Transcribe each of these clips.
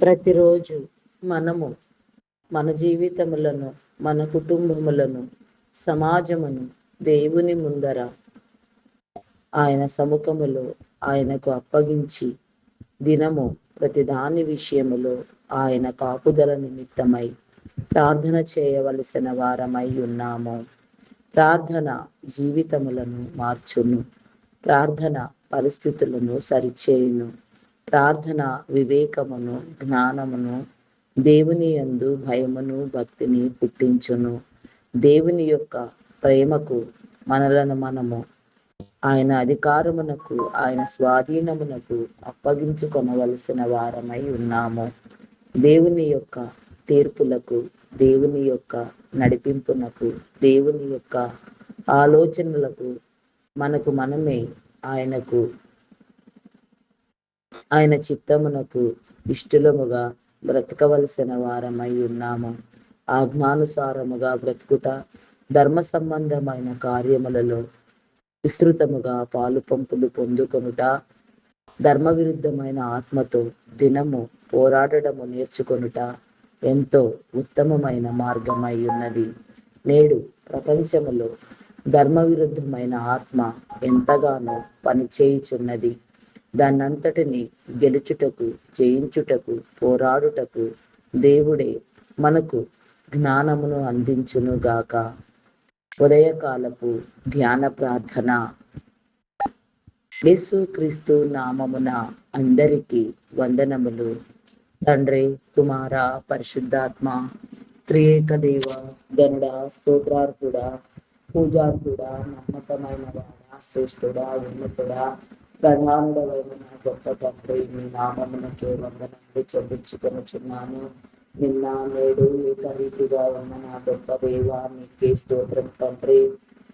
ప్రతిరోజు మనము మన జీవితములను, మన కుటుంబములను, సమాజమును దేవుని ముందర ఆయన సముఖములో ఆయనకు అప్పగించి దినము ప్రతి దాని విషయములో ఆయన కాపుదల నిమిత్తమై ప్రార్థన చేయవలసిన వారమై ఉన్నాము. ప్రార్థన జీవితములను మార్చును. ప్రార్థన పరిస్థితులను సరిచేయును. ప్రార్థన వివేకమును, జ్ఞానమును, దేవుని యందు భయమును, భక్తిని పుట్టించును. దేవుని యొక్క ప్రేమకు మనలను మనము ఆయన అధికారమునకు, ఆయన స్వాధీనమునకు అప్పగించుకొనవలసిన వారమై ఉన్నాము. దేవుని యొక్క తీర్పులకు, దేవుని యొక్క నడిపింపునకు, దేవుని యొక్క ఆలోచనలకు మనకు మనమే ఆయన చిత్తమునకు ఇష్టలముగా బ్రతకవలసిన వారమై ఉన్నాము. ఆజ్ఞానుసారముగా బ్రతుకుట, ధర్మ సంబంధమైన కార్యములలో విస్తృతముగా పాలు పంపులు పొందుకొనుట, ధర్మ విరుద్ధమైన ఆత్మతో దినము పోరాడము నేర్చుకొనుట ఎంతో ఉత్తమమైన మార్గమై ఉన్నది. నేడు ప్రపంచములో ధర్మ విరుద్ధమైన ఆత్మ ఎంతగానో పనిచేయుచున్నది. దాన్నంతటిని గెలుచుటకు, జయించుటకు, పోరాడుటకు దేవుడే మనకు జ్ఞానమును అందించును గాక. ఉదయకాలపు ధ్యాన ప్రార్థన. యేసుక్రీస్తు నామమున అందరికీ వందనములు. తండ్రి, కుమార, పరిశుద్ధాత్మ త్రియేక దేవ, గనుడా, స్తోత్రార్హుడా, పూజార్హుడా, నమ్మకమైన వాడా, శ్రేష్ఠుడా, ఉన్నతుడా, ప్రధానుడవైన నా గొప్ప తండ్రి, మీ నామమునకే వందనములు చెల్లించుకొనుచున్నాను. నిన్న నేడు ఏకరీతిగా ఉన్న నా గొప్ప దేవ, మీకే స్తోత్రం తండ్రి.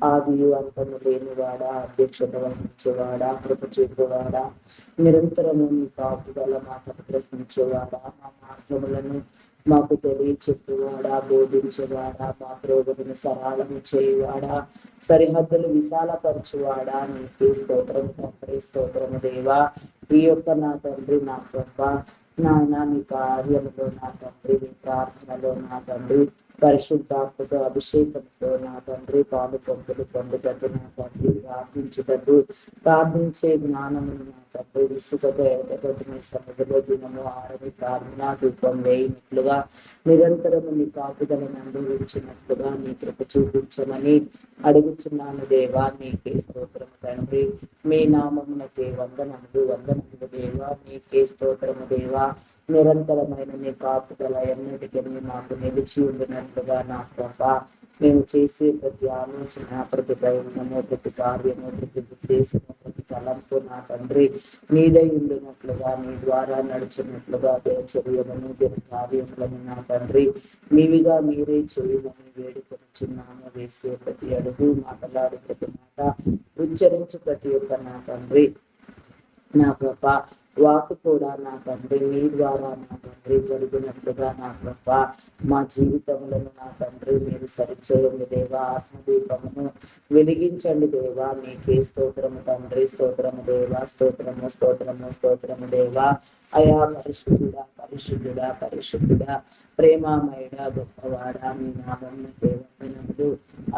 ఆదియు అంతము లేనివాడా, అధ్యక్షత వహించేవాడా, కృప చూపువాడా, నిరంతరము మీ కాపుదల మాకు అనుగ్రహించేవాడా, మా మార్గములను మాకు తెలియచెప్పువాడా, బోధించేవాడా, మా త్రోవలను సరళము చేయువాడా, సరిహద్దులు విశాలపరచువాడా, నీకే స్తోత్రం తండ్రి. స్తోత్రము దేవా. ఈ యొక్క నా తండ్రి, నా గొప్ప నాయన, నీ కార్యములో నా తండ్రి, నీ ప్రార్థనలో నా తండ్రి, పరిశుద్ధాత్మతో అభిషేకంతో నా తండ్రి పాలు పంపులు పొందుటకు నా తండ్రి, ప్రార్థించే జ్ఞానమును నా తండ్రి, విసుగతో ఎడతగొట్టిన సముద్రంలో దినము ఆరని ప్రార్థన ధూపం వేయినట్లుగా నిరంతరము నీ కాపుదలను అనుభవించినట్లుగా నీ కృప చూపించమని అడుగుచున్నాను దేవా. నీకే స్తోత్రము తండ్రి. మీ నామమునకే వందనములు దేవా. నీకే స్తోత్రము దేవా. నిరంతరమైన నీ కాపుదల ఎన్నటికీ మాకు నిలిచి ఉండినట్లుగా నా ప్రభా, మేము చేసే ప్రతి ఆలోచన, ప్రతి ప్రయత్నము, ప్రతి కార్యము, ప్రతి ఉద్దేశము, ప్రతి తలంపు నా తండ్రి నీదై ఉండినట్లుగా, నీ ద్వారా నడిచినట్లుగా చర్యలను, కార్యములను నా తండ్రి నీవిగా మీరే చేయమని వేడుకొనుచున్నాము. వేసే ప్రతి అడుగు, మాట్లాడే ప్రతి మాట, ఉచ్చరించు ప్రతి ఒక్క నా తండ్రి, నా ప్రభా వాకు కూడా నా తండ్రి నీ ద్వారా నా తండ్రి జరిగినట్లుగా నా ప్రభా మా జీవితములను నా తండ్రి మీరు సరిచేయండి దేవా. ఆత్మదీపమును వెలిగించండి దేవా. నీకే స్తోత్రము తండ్రి. స్తోత్రము దేవా. స్తోత్రము దేవా. అయా పరిశుద్ధుడా ప్రేమామయుడా, గొప్పవాడా, మీ నామమును దేవతనములు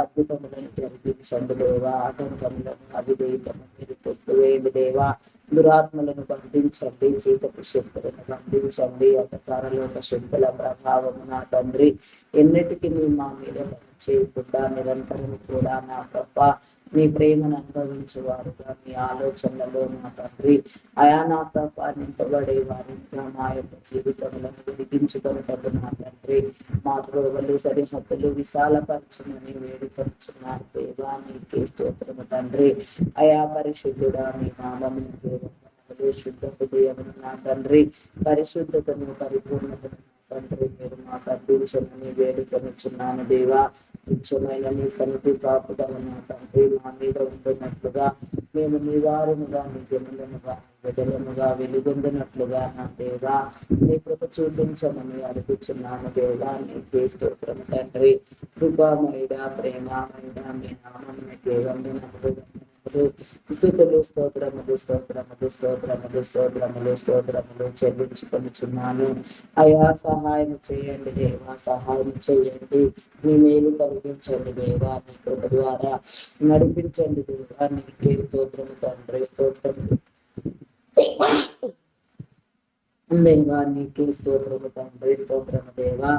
అద్భుతములను జరిగించండి దేవా. ఆటంకములను, అవిధేయతను మీరు కొట్టువేయండి దేవా. దురాత్మలను బంధించండి, చీకటి శక్తులను బంధించండి, అంధకారలోక శక్తుల ప్రభావము నా తండ్రి ఎన్నిటికీ మా మీద చేయకుండా నిరంతరం కూడా నా ప్రభా నీ ప్రేమను అనుభవించేవారుగా, మీ ఆలోచనలలో నా తండ్రి అయా నా ప్రభా నింపబడే వారిగా మా యొక్క జీవితంలో వెలిగించుకొనుటకు నా తండ్రి మా త్రోవలు, సరిహద్దులు విశాలపరచుమని వేడుకొనుచున్నారు దేవా. నీకే స్తోత్రము తండ్రి. అయా పరిశుద్ధుడా, నీ నామమునకే వందనములు. శుద్ధ హృదయమును నా తండ్రి, పరిశుద్ధతను, పరిపూర్ణతను తండ్రి మీరు మాకు అందించమని వేడుకొనుచున్నాను దేవా. నిత్యమైన నీ సన్నిధి కాపుదల నా తండ్రి మా మీద ఉంటున్నట్లుగా, మేము నివారముగా, నీ జనులముగా, బిడ్డలముగా వెలుగొందినట్లుగా నా దేవా నీ కృప చూపించమని అడుగుచున్నాను దేవా. నీకే స్తోత్రము తండ్రి. కృపామయుడా, ప్రేమామయుడా, మీ నామమునకే వందనములు నీకు స్తుతులు స్తోత్రములు స్తోత్రములు స్తోత్రములు స్తోత్రములు స్తోత్రములు చెల్లించుకొనుచున్నాను. అయా సహాయం చేయండి దేవా, సహాయం చేయండి. నీ మేలు కలిగించండి దేవా, నీ కృప ద్వారా నడిపించండి దేవా. నీకే స్తోత్రము తండ్రి, స్తోత్రము దేవా, నీకే స్తోత్రము తండ్రి, స్తోత్రము దేవా.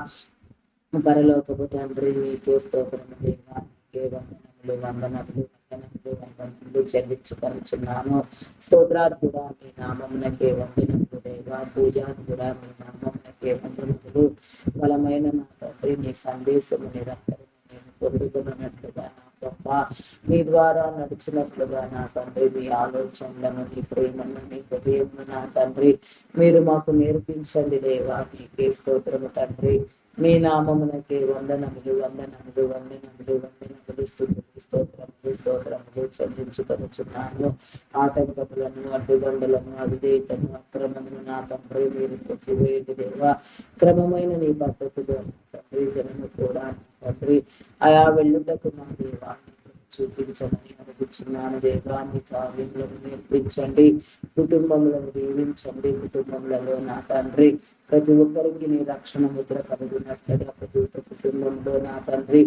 పరలోకపు తండ్రి, నీకే స్తోత్రము దేవా, నీకే వందనములు వందనములు వందనములు వందనములు చెల్లించుకొనుచున్నాను. స్తోత్రార్హుడా మీ నామమునకే వందనములు దేవా, పూజార్హుడా మీ నామమునకే వందనములు. బలమైన నా తండ్రి, నీ సందేశము నిరంతరం నేను పొందుకున్నట్లుగా నా గొప్ప నీ ద్వారా నడిచినట్లుగా నా తండ్రి, మీ ఆలోచనలను, నీ ప్రేమను, నీ హృదయమును నా తండ్రి మీరు మాకు నేర్పించండి దేవా. నీకే స్తోత్రము తండ్రి, మీ నామమునకే వందనములు వందనములు వందనములు వందనములు స్తుతులు స్తోత్రములు స్తోత్రములు చెల్లించుకొనుచున్నాను. ఆటంకములను, అడ్డుబండలను, అవిధేయతను, అక్రమమును నా తండ్రి మీరు కొట్టివేయండి దేవా. క్రమమైన నీ పద్ధతిలో తండ్రి జనము కూడా తండ్రి అయా వెళ్ళుటకు నా దేవా చూపించమని అడుగుచున్నాను దేవా. నీ కార్యములను నేర్పించండి, కుటుంబములను దీవించండి. కుటుంబములలో నా తండ్రి ప్రతి ఒక్కరికి నీ రక్షణ ముద్ర కలుగునట్లుగా ప్రతి ఒక్క కుటుంబంలో నా తండ్రి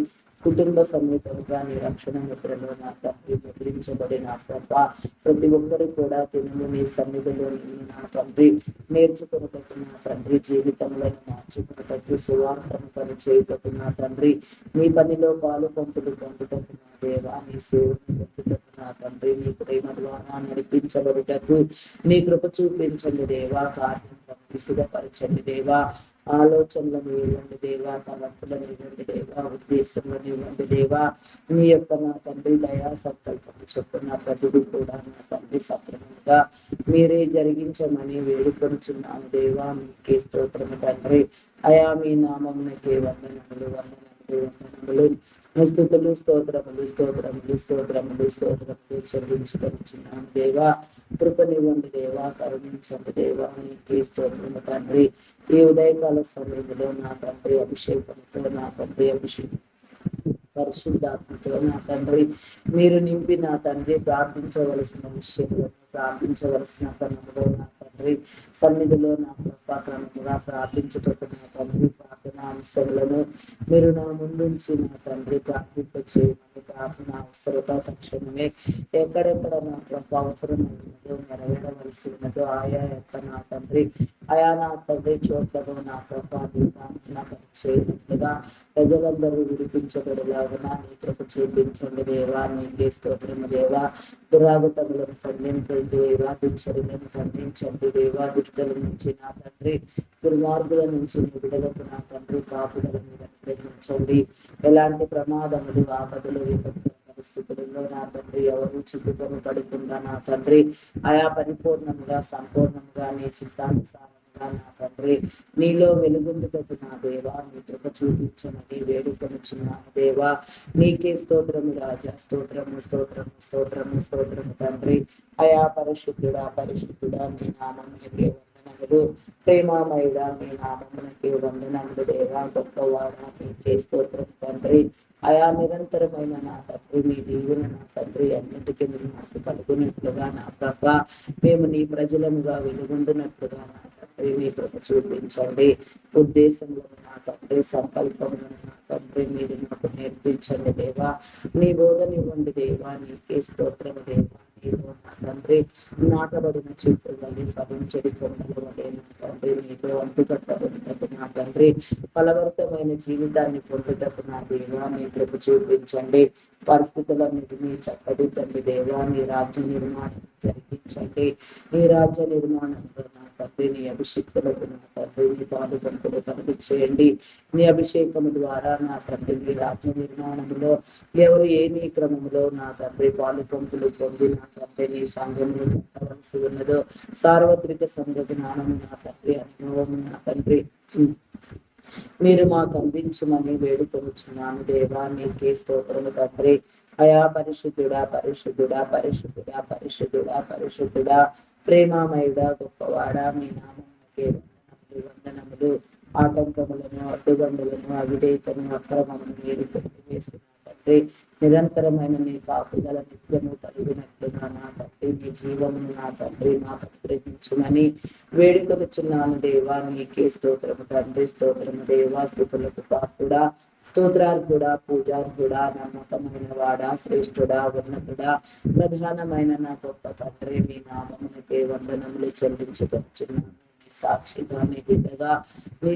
కుటుంబ సమేతంగా నీ రక్షణ ముద్రలో నా తండ్రి ముద్రించబడిన ప్రభా ప్రతి ఒక్కరు కూడా తిరుగు నీ సన్నిధిలో నా తండ్రి నేర్చుకున్నట్టు నా తండ్రి జీవితంలో మార్చుకున్నట్టు సువార్తను పని చేయటకు నా తండ్రి నీ పనిలో పాలు పంపులు పొందుటకు నా దేవా, నీ సేవను పొందుటకు నా తండ్రి నీ ప్రేమ ద్వారా నడిపించబడుటకు నీ కృప చూపించండి దేవా. కార్యం విసుగపరచండి దేవా. ఆలోచనలను ఇవ్వండి దేవా, తలంపులను ఇవ్వండి దేవా, ఉద్దేశంలను ఇవ్వండి దేవా. నీ యొక్క నా తండ్రి దయా సంకల్పం చొప్పున ప్రతిదీ కూడా నా తండ్రి సక్రమంగా మీరే జరిగించమని వేడుకొనుచున్నాను దేవా. మీకే స్తోత్రము తండ్రి. అయా మీ నామమునకే వందనములు వందనములు వందనములు స్తుతులు స్తోత్రములు స్తోత్రములు స్తోత్రములు స్తోత్రములు చెల్లించుకొనుచున్నాను దేవా. కృపనివ్వండి దేవా, కరుణించండి దేవా. నీకే స్తోత్రము తండ్రి. ఈ ఉదయకాల సమయంలో నా తండ్రి అభిషేకంతో నా తండ్రి అభిషేకం పరిశుద్ధాత్మతో నా తండ్రి మీరు నింపి నా తండ్రి ప్రార్థించవలసిన విషయంలో ప్రార్థించవలసిన పనులలో నా తండ్రి సన్నిధిలో నా కృపాకరముగా ప్రార్థించుటకు నా తండ్రి ప్రార్థనా అంశములను మీరు నా ముందుంచి నా తండ్రి ప్రార్థింప చేయమని ప్రార్థన అవసరత తక్షణమే ఎక్కడెక్కడ నా కృప అవసరమైనదో నెరవేరవలసి ఉన్నదో ఆయా యొక్క నా తండ్రి ఆయా నా తండ్రి చోట్లలో నా కృపాన్ని చేయనట్లుగా ప్రజలందరూ విడిపించబడేలాగా నీ కృప చూపించండి దేవా. నీకే స్తోత్రము దేవా. దురాగతములను ఖండించండి దేవా, దుశ్చర్యలను ఖండించండి దేవా. దుష్టుల నుంచి నా తండ్రి దుర్మార్గుల నుంచి విడుదలకు నా తండ్రి కాపుదలను అనుగ్రహించండి. ఎలాంటి ప్రమాదములు ఆపదలు విపత్తు పరిస్థితులలో నా తండ్రి ఎవరు చిక్కుకొని పడకుండా నా తండ్రి ఆయా పరిపూర్ణంగా సంపూర్ణంగా నీ చిత్తానుసారంగా నా తండ్రి నీలో వెలుగుందుటకు నా దేవా నీ కృప చూపించమని వేడుకొనుచున్నాను దేవా. నీకే స్తోత్రము రాజా, స్తోత్రము స్తోత్రము స్తోత్రము స్తోత్రము తండ్రి. అయా పరిశుద్ధుడా పరిశుద్ధుడా మీ నామమునకే వందనములు. ప్రేమామయుడా మీ నామమునకే వందనములు దేవా. గొప్పవాడా నీకే స్తోత్రం తండ్రి. అయా నిరంతరమైన నా తండ్రి మీ దీవున నా తండ్రి అన్నిటికీ మాకు కలుగునట్లుగా నా ప్రభ మేము నీ ప్రజలముగా వెలుగొందునట్లుగా నా తండ్రి మీ కృప చూపించండి. ఉద్దేశంలో నా తండ్రి సంకల్పంలో నా తండ్రి మీరు నాకు నేర్పించండి దేవా. నీ బోధనివ్వండి దేవా. నీకే స్తోత్రము దేవా. నీలో నా తండ్రి నాటబడిన చెట్టు వల్ల ఫలించడి కొండల వలె నా తండ్రి నీలో అంటుకట్టబడినట్టు నా తండ్రి ఫలవంతమైన జీవితాన్ని పొందుటకు నా దేవా నీ కృప చూపించండి. పరిస్థితులన్నిటినీ చక్కదిద్దండి దేవా. నీ రాజ్య నిర్మాణం జరిగించండి. నీ రాజ్య నిర్మాణంలో నా తండ్రి నీ అభిషేకులకు నా తండ్రి నీ పాదుకంపులు కలుగు చేయండి. నీ అభిషేకము ద్వారా నా తండ్రి నీ రాజ్య నిర్మాణంలో ఎవరు ఏ నీ క్రమంలో నా తండ్రి పాలు పంపులు పొంది నా తండ్రి నీ సంఘంలో ఉండవలసి ఉన్నదో సార్వత్రిక సంఘ జ్ఞానము నా తండ్రి అనుభవము నా తండ్రి మీరు మాకు అందించమని వేడుకొనుచున్నాను దేవా. నీకే స్తోత్రము తండ్రి. అయా పరిశుద్ధుడా పరిశుద్ధుడా పరిశుద్ధుడా పరిశుద్ధుడా పరిశుద్ధుడా ప్రేమామయుడా గొప్పవాడా మీ నామమునకే వందనములు వందనములు. ఆటంకములను అడ్డుబండులను అవిధేయతను అక్రమమును మీరు కొట్టివేసిన తండ్రి నిరంతరమైన నీ కాపుదల నిత్యము కలిగినట్లుగా నా తండ్రి నీ జీవమును నా తండ్రి మాకు అనుగ్రహించుమని వేడుకొనుచున్నాను దేవా. నీకే స్తోత్రము తండ్రి, స్తోత్రము దేవా. స్తుతులకు పాత్రుడా, స్తోత్రార్హుడా, పూజార్హుడా, నమ్మకమైన వాడా, శ్రేష్ఠుడా, ఉన్నతుడా, ప్రధానమైన నా గొప్ప తండ్రి మీ నామమునకే వందనములు చెల్లించుకొచ్చున్నాను. సాక్షిగా నీ బిడ్డగా నీ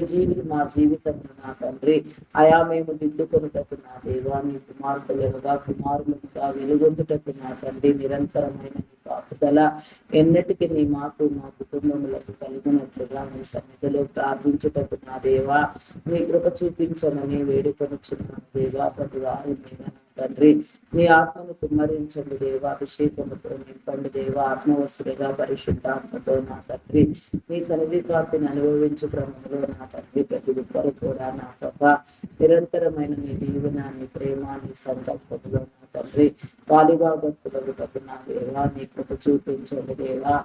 మా జీవితంలో నా తండ్రి అయా మేము దిద్దుకొనుటకు నా దేవా, నీ కుమార్తెలుగా కుమారులుగా వెలుగొందుటకు నా తండ్రి నిరంతరమైన కాపుదల ఎన్నటికి నీ మాకు మా కుటుంబములకు కలిగినట్లుగా నీ సన్నిధిలో ప్రార్థించుటకు నా దేవా నీ కృప చూపించమని వేడుకొనుచున్నాను దేవా. ప్రతి వారి మీద తండ్రి నీ ఆత్మను కుమ్మరించండి దేవా. అభిషేకముతో నింపండి దేవా. ఆత్మవస్తుడిగా పరిశుద్ధాత్మతో నా తండ్రి నీ సన్నిధి కాంతిని అనుభవించు క్రమంలో నా తండ్రి ప్రతి ఒక్కరు కూడా నా కృప నిరంతరమైన నీ దీవెన, నీ ప్రేమ, నీ సంకల్పంలో నా తండ్రి పాలిభాగస్తులకు నా దేవా నీ కృప చూపించండి దేవా.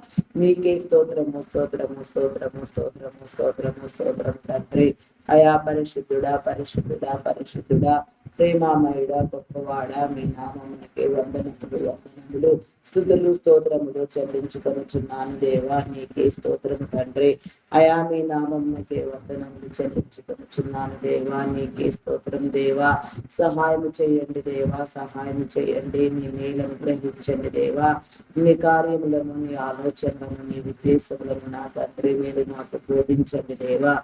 నీకే స్తోత్రము స్తోత్రము స్తోత్రము స్తోత్రము స్తోత్రము స్తోత్రము తండ్రి. అయా పరిశుద్ధుడా పరిశుద్ధుడా పరిశుద్ధుడా, ప్రేమామయుడా, గొప్పవాడా, మీ నామమునకే వందనములు వందనములు స్తుతులు స్తోత్రములు చెల్లించుకొనుచున్నాను దేవా. నీకే స్తోత్రము తండ్రి. అయా మీ నామమునకే వందనములు చెల్లించుకొనుచున్నాను దేవా. నీకే స్తోత్రం దేవా. సహాయము చేయండి దేవా, సహాయం చేయండి. మీ మేలను గ్రహించండి దేవా. నీ కార్యములను, నీ ఆలోచనలను, నీ ఉద్దేశములను నా తండ్రి మీరు మాకు బోధించండి దేవా.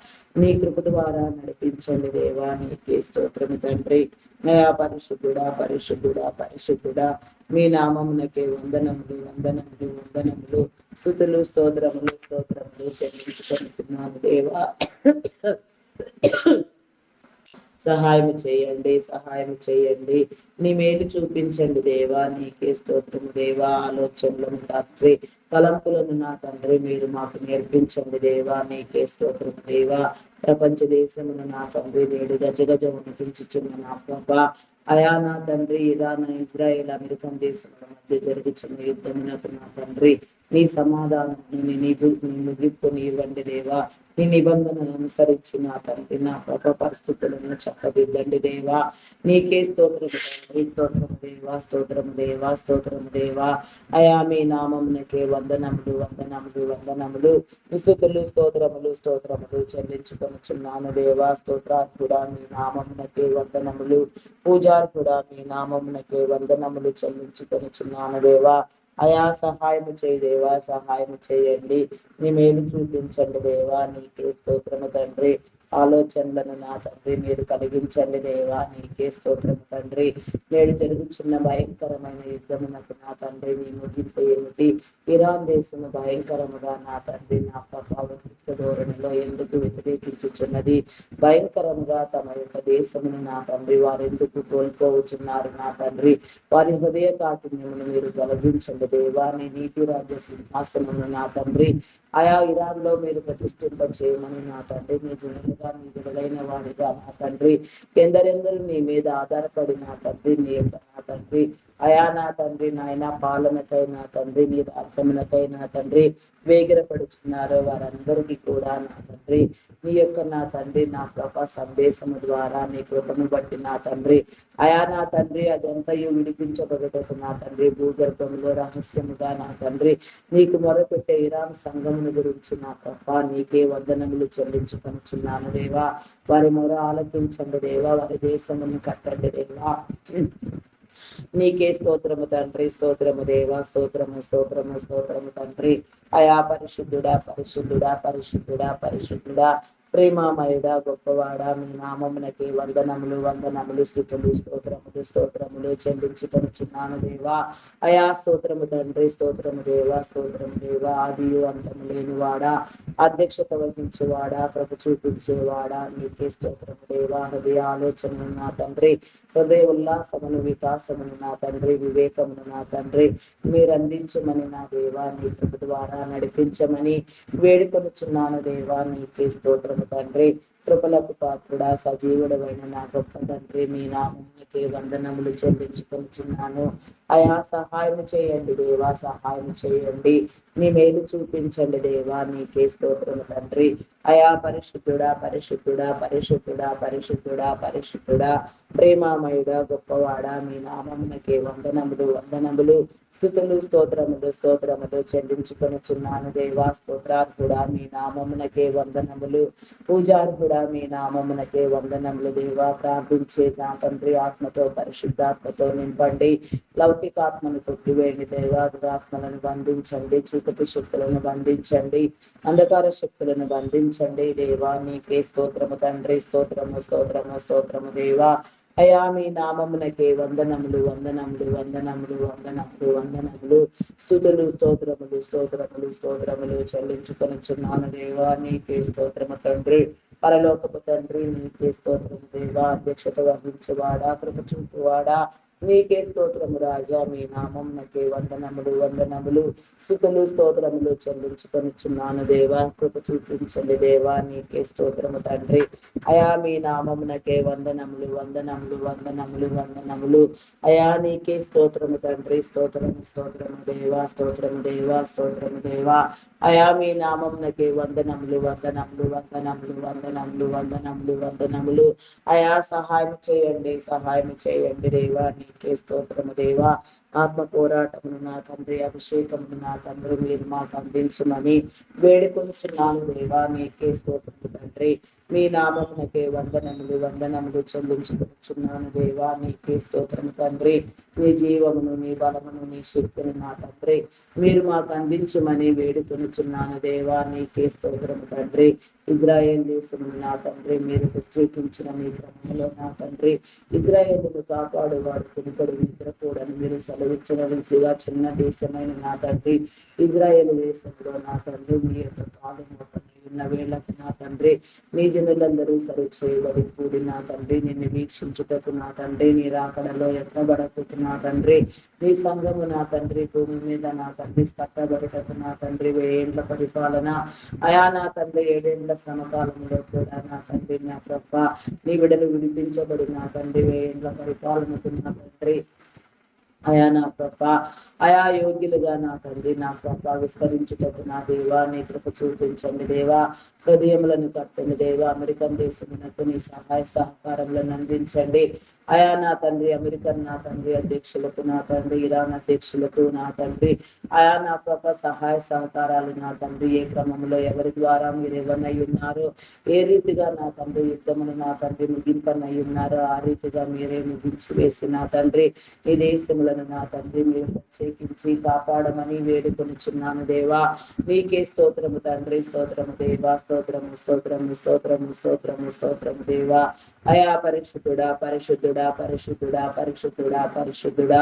నీ కృప ద్వారా నడిపించండి దేవా. నీకే స్తోత్రము తండ్రి. అయా పరిశుద్ధుడా పరిశుద్ధుడా పరిశుద్ధుడా, మీ నామమునకే వందనములు వందనములు వందనములు స్తుతులు స్తోత్రములు స్తోత్రములు చెల్లించుకుంటున్నాను దేవా. సహాయం చేయండి, సహాయం చేయండి. నీ మేలు చూపించండి దేవా. నీకే స్తోత్రము దేవా. ఆలోచనలను తండ్రి తలంపులను నా తండ్రి మీరు మాకు నేర్పించండి దేవా. నీకే స్తోత్రము దేవా. ప్రపంచ దేశమును నా తండ్రి నేడు గజగజ వణికించుచున్న నా ప్రభా అయా నా తండ్రి ఇరాన్, ఇజ్రాయెల్, అమెరికన్ దేశముల మధ్య జరుగుతున్న యుద్ధమునకు నా తండ్రి నీ సమాధానం నీ ముగింపు నీవండి దేవా. నీ నిబంధనను అనుసరించి నా తండ్రి నా ప్రభ పరిస్థితులను చక్కదిద్దండి దేవా. నీకే స్తోత్రము తండ్రి, స్తోత్రము దేవా, స్తోత్రము దేవా, స్తోత్రము దేవా. అయా మీ నామమునకే వందనములు వందనములు వందనములు స్తుతులు స్తోత్రములు స్తోత్రములు చెల్లించుకొనుచున్నాను దేవా. స్తోత్రార్హుడా మీ నామమునకే వందనములు, పూజార్హుడా మీ నామమునకే వందనములు చెల్లించుకొనుచున్నాను దేవా. అయా సహాయము చేయి దేవా, సహాయము చేయండి. నీ మేలు చూపించండి దేవా. నీకే స్తోత్రము తండ్రి. ఆలోచనలను నా తండ్రి మీరు కలిగించండి దేవా. నీకే స్తోత్రము తండ్రి. నేడు జరుగుతున్న భయంకరమైన యుద్ధమునకు నా తండ్రి నీ ముగింపు ఏమిటి? ఇరాన్ దేశము భయంకరముగా నా తండ్రి నా ప్రభావ ధోరణిలో ఎందుకు వ్యతిరేకించుచున్నది? భయంకరంగా తమ యొక్క దేశమును నా తండ్రి వారు ఎందుకు కోల్పోవచ్చున్నారు నా తండ్రి? వారి హృదయ కాఠిన్యమును మీరు తొలగించండి దేవా. నీ నీతి రాజ్య సింహాసనమును నా తండ్రి ఆయా ఇరాన్ లో మీరు ప్రతిష్ఠింప చేయమని నా తండ్రి నీ జనులుగా నీ విడుదలైన వాడిగా నా తండ్రి ఎందరెందరూ నీ మీద ఆధారపడి నా తండ్రి నీ యొక్క నా తండ్రి అయా నా తండ్రి నాయన పాలనకై నా తండ్రి నీ రాజ్యమునకై నా తండ్రి వేగిరపడుచున్నారో వారందరికీ కూడా నా తండ్రి నీ యొక్క నా తండ్రి నా కృప సందేశము ద్వారా నీ కృపను బట్టి నా తండ్రి అయా నా తండ్రి అదంతయు విడిపించబడటకు నా తండ్రి భూగర్భంలో రహస్యముగా నా తండ్రి నీకు మొరపెట్టే ఇరాన్ సంఘమును గురించి నా కృప నీకే వందనములు చెల్లించుకొనుచున్నాను దేవా. వారి మొర ఆలకించండి దేవా. వారి దేశమును కట్టండి దేవా. నీకే స్తోత్రము తండ్రి, స్తోత్రము దేవా, స్తోత్రము స్తోత్రము స్తోత్రము తండ్రి. అయా పరిశుద్ధుడా పరిశుద్ధుడా పరిశుద్ధుడా పరిశుద్ధుడా, ప్రేమామయుడా, గొప్పవాడా, మీ నామమునకి వందనములు వందనములు స్తుతులు స్తోత్రములు స్తోత్రములు చెల్లించుకొనుచున్నాను దేవా. అయా స్తోత్రము తండ్రి, స్తోత్రము దేవా, స్తోత్రము దేవా. ఆదియు అంతము లేనివాడా, అధ్యక్షత వహించేవాడా, కృప చూపించేవాడా, నీకే స్తోత్రము దేవా. హృదయ ఆలోచనలు నా తండ్రి, హృదయ ఉల్లాసమును వికాసమును నా తండ్రి వివేకమును నా తండ్రి మీరు అందించమని నా దేవా. నీ కృప ద్వారా నడిపించమని వేడుకొనుచున్నాను దేవా. నీకే స్తోత్రము తండ్రి. కృపలకు పాత్రుడా, సజీవుడమైన నా గొప్ప తండ్రి మీ నామమునకే వందనములు చెల్లించుకొనుచున్నాను. అయా సహాయం చేయండి దేవా, సహాయం చేయండి. నీ మేలు చూపించండి దేవా, నీకే స్తోత్రము తండ్రి. అయా పరిశుద్ధుడా, పరిశుద్ధుడా, పరిశుద్ధుడా, పరిశుద్ధుడా, పరిశుద్ధుడా, ప్రేమామయుడా, గొప్పవాడా, మీ నామమునకే వందనములు, వందనములు, స్తుతులు, స్తోత్రములు, స్తోత్రములు చెల్లించుకొనుచున్నాను దేవా. స్తోత్రార్హుడా, మీ నామమునకే వందనములు. పూజార్హుడా, మీ నామమునకే వందనములు దేవా. ప్రార్థించే నా తండ్రి ఆత్మతో, పరిశుద్ధాత్మతో నింపండి. లౌకికాత్మను కొట్టివేయండి దేవా. దురాత్మలను బంధించండి, చీకటి శక్తులను బంధించండి, అంధకార శక్తులను బంధించండి దేవా. నీకే స్తోత్రము తండ్రి. స్తోత్రము, స్తోత్రము, స్తోత్రము దేవా. అయా మీ నామమునకే వందనములు, వందనములు, వందనములు, వందనములు, వందనములు, స్తుతులు, స్తోత్రములు, స్తోత్రములు, స్తోత్రములు చెల్లించుకొనుచున్నాను దేవా. నీకే స్తోత్రము తండ్రి. పరలోకపు తండ్రి, నీకే స్తోత్రము దేవా. అధ్యక్షత వహించువాడా, కృప చూపువాడా, నీకే స్తోత్రము రాజా. మీ నామమునకే వందనములు, వందనములు, స్తుతులు, స్తోత్రములు చెల్లించుకొనుచున్నాను దేవా. కృప చూపించండి దేవా. నీకే స్తోత్రము తండ్రి. అయా మీ నామమునకే వందనములు, వందనములు, వందనములు, వందనములు. అయా నీకే స్తోత్రము తండ్రి. స్తోత్రము, స్తోత్రము దేవా, స్తోత్రము దేవా, స్తోత్రము దేవా. అయా మీ నామమునకే వందనములు, వందనములు, వందనములు, వందనములు, వందనములు, వందనములు. అయా సహాయం చేయండి, సహాయం చేయండి దేవా. నీకే స్తోత్రము దేవా. ఆత్మ పోరాటమును నా తండ్రి, అభిషేకమును నా తండ్రి మీరు మాకు అందించమని వేడుకొంచున్నాను దేవా. నీకే స్తోత్రము తండ్రి. మీ నామమునకే వందనములు, వందనములు చెల్లించుకొనుచున్నాను దేవా. నీకే స్తోత్రము తండ్రి. నీ జీవమును, నీ బలమును, నీ శక్తిని నా తండ్రి మీరు మాకు అందించమని వేడుకొనుచున్నాను దేవా. నీకే స్తోత్రము తండ్రి. ఇజ్రాయేల్ దేశమును నా తండ్రి మీరు ప్రత్యేకించిన మీ క్రమంలో నా తండ్రి ఇజ్రాయేలును కాపాడువాడు కునుకడు నిద్రపోడని మీరు సెలవిచ్చిన రీతిగా చిన్న దేశమైన నా తండ్రి ఇజ్రాయేల్ దేశంలో నా తండ్రి మీ యొక్క పాదము ఉన్న వేళకు నా తండ్రి నీ జనులందరూ సరి చేయబడి కూడి నా తండ్రి నిన్ను వీక్షించుటకు నా తండ్రి నీ రాకడలో ఎత్తబడకు నా తండ్రి నీ సంఘము నా తండ్రి భూమి మీద నా తండ్రి కట్టబడుటకు నా తండ్రి 1000 ఏండ్ల పరిపాలన అయా నా తండ్రి 7 ఏండ్ల సమకాలంలో కూడా నా తండ్రి నా ప్రభ నీ బిడ్డలు విడిపించబడి నా తండ్రి 1000 ఏండ్ల పరిపాలనకు నా తండ్రి అయా నా ప్రభ అయా యోగ్యులుగా నా తండ్రి నా ప్రభ విస్తరించుటకు నా దేవా నీ కృప చూపించండి దేవా. హృదయములను కట్టండి దేవా. అమెరికన్ దేశమునకు నీ సహాయ సహకారములను అందించండి అయా నా తండ్రి. అమెరికన్ నా తండ్రి అధ్యక్షులకు నా తండ్రి ఇరాన్ అధ్యక్షులకు నా తండ్రి అయా నా ప్రభ సహాయ సహకారాలు నా తండ్రి ఏ క్రమంలో ఎవరి ద్వారా మీరు ఎవరినై ఉన్నారో ఏ రీతిగా నా తండ్రి యుద్ధమును నా తండ్రి ముగింపనై ఉన్నారో ఆ రీతిగా మీరే ముగించి వేసి నా తండ్రి ఈ దేశములను నా తండ్రి మీరు ప్రత్యేకించి కాపాడమని వేడుకొనుచున్నాను దేవా. నీకే స్తోత్రము తండ్రి. స్తోత్రము దేవా. స్తోత్రము, స్తోత్రము, స్తోత్రము, స్తోత్రము, స్తోత్రము దేవా. అయా పరిశుద్ధుడా, పరిశుద్ధుడా, పరిశుద్ధుడా, పరిశుద్ధుడా, పరిశుద్ధుడా,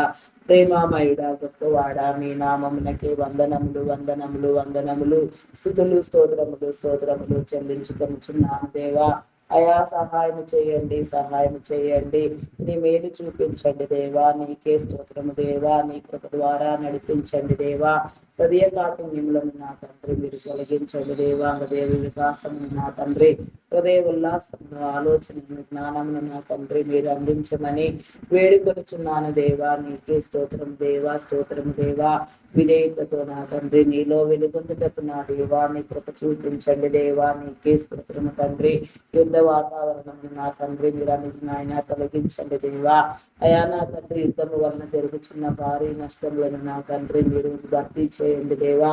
ప్రేమామయుడా, గొప్పవాడా, మీ నామమునకే వందనములు, వందనములు, వందనములు, స్తుతులు, స్తోత్రములు, స్తోత్రములు చెల్లించుకొనుచున్నాను దేవా. అయా సహాయం చేయండి, సహాయం చేయండి. నీ మేలు చూపించండి దేవా. నీకే స్తోత్రము దేవా. నీ కృప ద్వారా నడిపించండి దేవా. హృదయ కాఠిన్యములను నా తండ్రి మీరు తొలగించండి దేవా. హృదయ వికాసము నా తండ్రి హృదయ ఉల్లాసమును ఆలోచనను జ్ఞానమును నా తండ్రి మీరు అందించమని వేడుకొనుచున్నాను దేవా. నీకే స్తోత్రం దేవా. స్తోత్రం దేవా. విధేయతతో నా తండ్రి నీలో వెలుగొందుటకు నా దేవా నీ కృప చూపించండి దేవా. నీకే స్తోత్రము తండ్రి. యుద్ధ వాతావరణం నా తండ్రి మీరు అనేది నాయన తొలగించండి దేవా. అయా నా తండ్రి యుద్ధము వలన జరుగుతున్న భారీ నష్టములను నా తండ్రి మీరు భర్తీ చేయండి దేవా.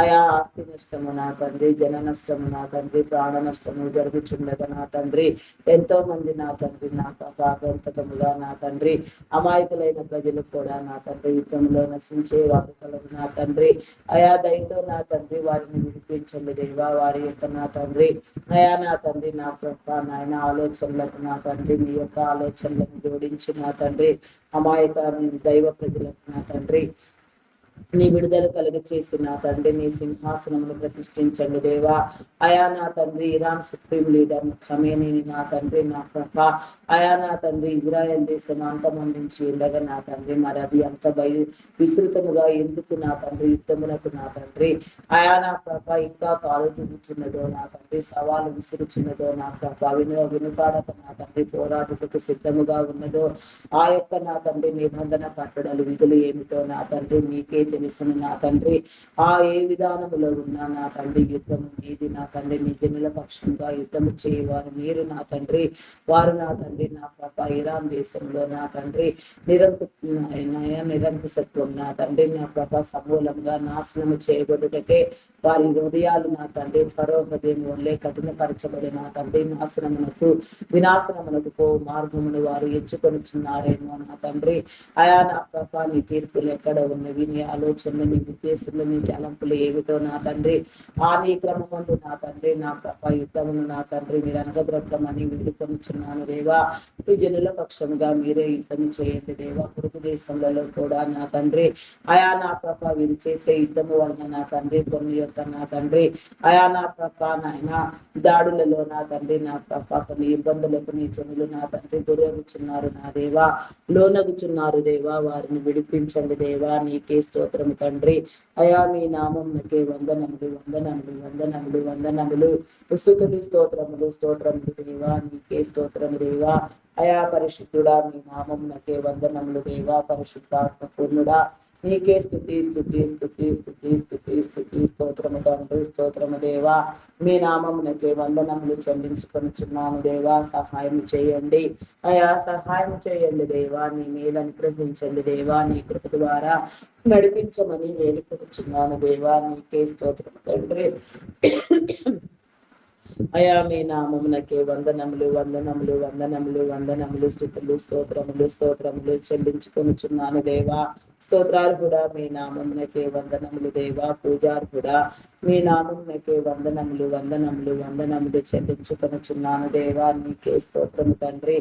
అయా ఆస్తి నష్టము నా తండ్రి, జన నష్టము నా తండ్రి, ప్రాణ నష్టము జరుగుచుండగా నా తండ్రి ఎంతో మంది నా తండ్రి నా పాపంతకముగా నా తండ్రి అమాయకులైన ప్రజలు కూడా నా తండ్రి యుద్ధంలో నశించే వార్తలను నా తండ్రి అయా దయతో నా తండ్రి వారిని విడిపించండి దేవా. వారి యొక్క నా తండ్రి అయా నా తండ్రి నా ప్రభ నాయన ఆలోచనలకు నా తండ్రి మీ యొక్క ఆలోచనలను జోడించి నా తండ్రి అమాయక దైవ ప్రజలకు నా తండ్రి నీ విడుదల కలుగ చేసి నా తండ్రి నీ సింహాసనమును ప్రతిష్ఠించండి దేవా. అయా నా తండ్రి ఇరాన్ సుప్రీం లీడర్ ఖమేనీని నా తండ్రి నా ప్రభ, అయా నా తండ్రి ఇజ్రాయెల్ దేశం అంతమందించి ఉండగా నా తండ్రి మరి అది అంత విస్తృతముగా ఎందుకు నా తండ్రి యుద్ధమునకు నా తండ్రి అయా నా ప్రభ ఇంకా కాలు దిగుచున్నదో నా తండ్రి సవాలు విసురుచున్నదో నా ప్రభ వినుకాడక నా తండ్రి పోరాటకు సిద్ధముగా ఉన్నదో ఆ యొక్క నా తండ్రి నిబంధన కట్టడలు విధులు ఏమిటో నా తండ్రి మీకే తెలుసును నా తండ్రి. ఆ ఏ విధానములో ఉన్నా నా తండ్రి యుద్ధము మీది నా తండ్రి, మీ జనుల పక్షంగా యుద్ధము చేయవారు మీరు నా తండ్రి. వారు నా తండ్రి నా ప్రభ ఇరాన్ దేశంలో నా తండ్రి నిరంకుశత్వం నా తండ్రి నా ప్రభ సమూలంగా నాశనము చేయబడుటకే వారి హృదయాలు నా తండ్రి ఫరో హృదయం వల్లే కఠినపరచబడి నా తండ్రి వినాశనమునకు పో మార్గమును వారు ఎంచుకొనిచున్నారేమో నా తండ్రి. అయా నా ప్రభ నీ తీర్పులు ఎక్కడ ఉన్నవి, నీ ఆలోచనలు నీ ఉద్దేశంలో నీ తలంపులు ఏమిటో నా తండ్రి. ఆ నీ క్రమమందు నా తండ్రి నా ప్రభ యుద్ధమును నా తండ్రి మీరు అనగబ్రద్దమని వేడుకొనిచున్నాను దేవా. ఈ జనుల పక్షంగా మీరే యుద్ధం చేయండి దేవా. పొరుగు దేశంలో కూడా నా తండ్రి అయా నా ప్రభ వీరు చేసే యుద్ధము వలన నా తండ్రి కొన్ని యొక్క నా తండ్రి అయా నా ప్రభ నాయన దాడులలో నా తండ్రి నా ప్రభ కొన్ని ఇబ్బందులకు నీ జనులు నా తండ్రి గురవుచున్నారు నా దేవా, లోనగుచున్నారు దేవా. వారిని విడిపించండి దేవా. నీకే స్తోత్రము తండ్రి. అయా మీ నామమునకే వందనములు వందనములు వందనములు వందనములు స్తుతులు స్తోత్రములు స్తోత్రములు దేవా. నీకే స్తోత్రము దేవా. అయా పరిశుద్ధుడా మీ నామమునకే వందనములు దేవా. పరిశుద్ధాత్మ పూర్ణుడా నీకే స్తుతి స్తుతి స్తుతి స్తుతి స్తుతి స్తుతి స్తోత్రము తండ్రి స్తోత్రము దేవా. మీ నామమునకే వందనములు చెల్లించుకొనిచున్నాను దేవా. సహాయం చేయండి అయా, సహాయం చేయండి దేవా. నీ మేలు అనుగ్రహించండి దేవా. నీ కృప ద్వారా నడిపించమని వేడుకొనిచున్నాను దేవా. నీకే స్తోత్రము తండ్రి. అయా మీ నామమునకే వందనములు వందనములు వందనములు వందనములు స్తుతులు స్తోత్రములు స్తోత్రములు చెల్లించుకొనిచున్నాను దేవా. స్తోత్రార్హుడా మీ నామమునకే వందనములు దేవా. పూజార్హుడా మీ నామమునకే వందనములు వందనములు వందనములు చెల్లించుకొనిచున్నాను దేవా. నీకే స్తోత్రము తండ్రి.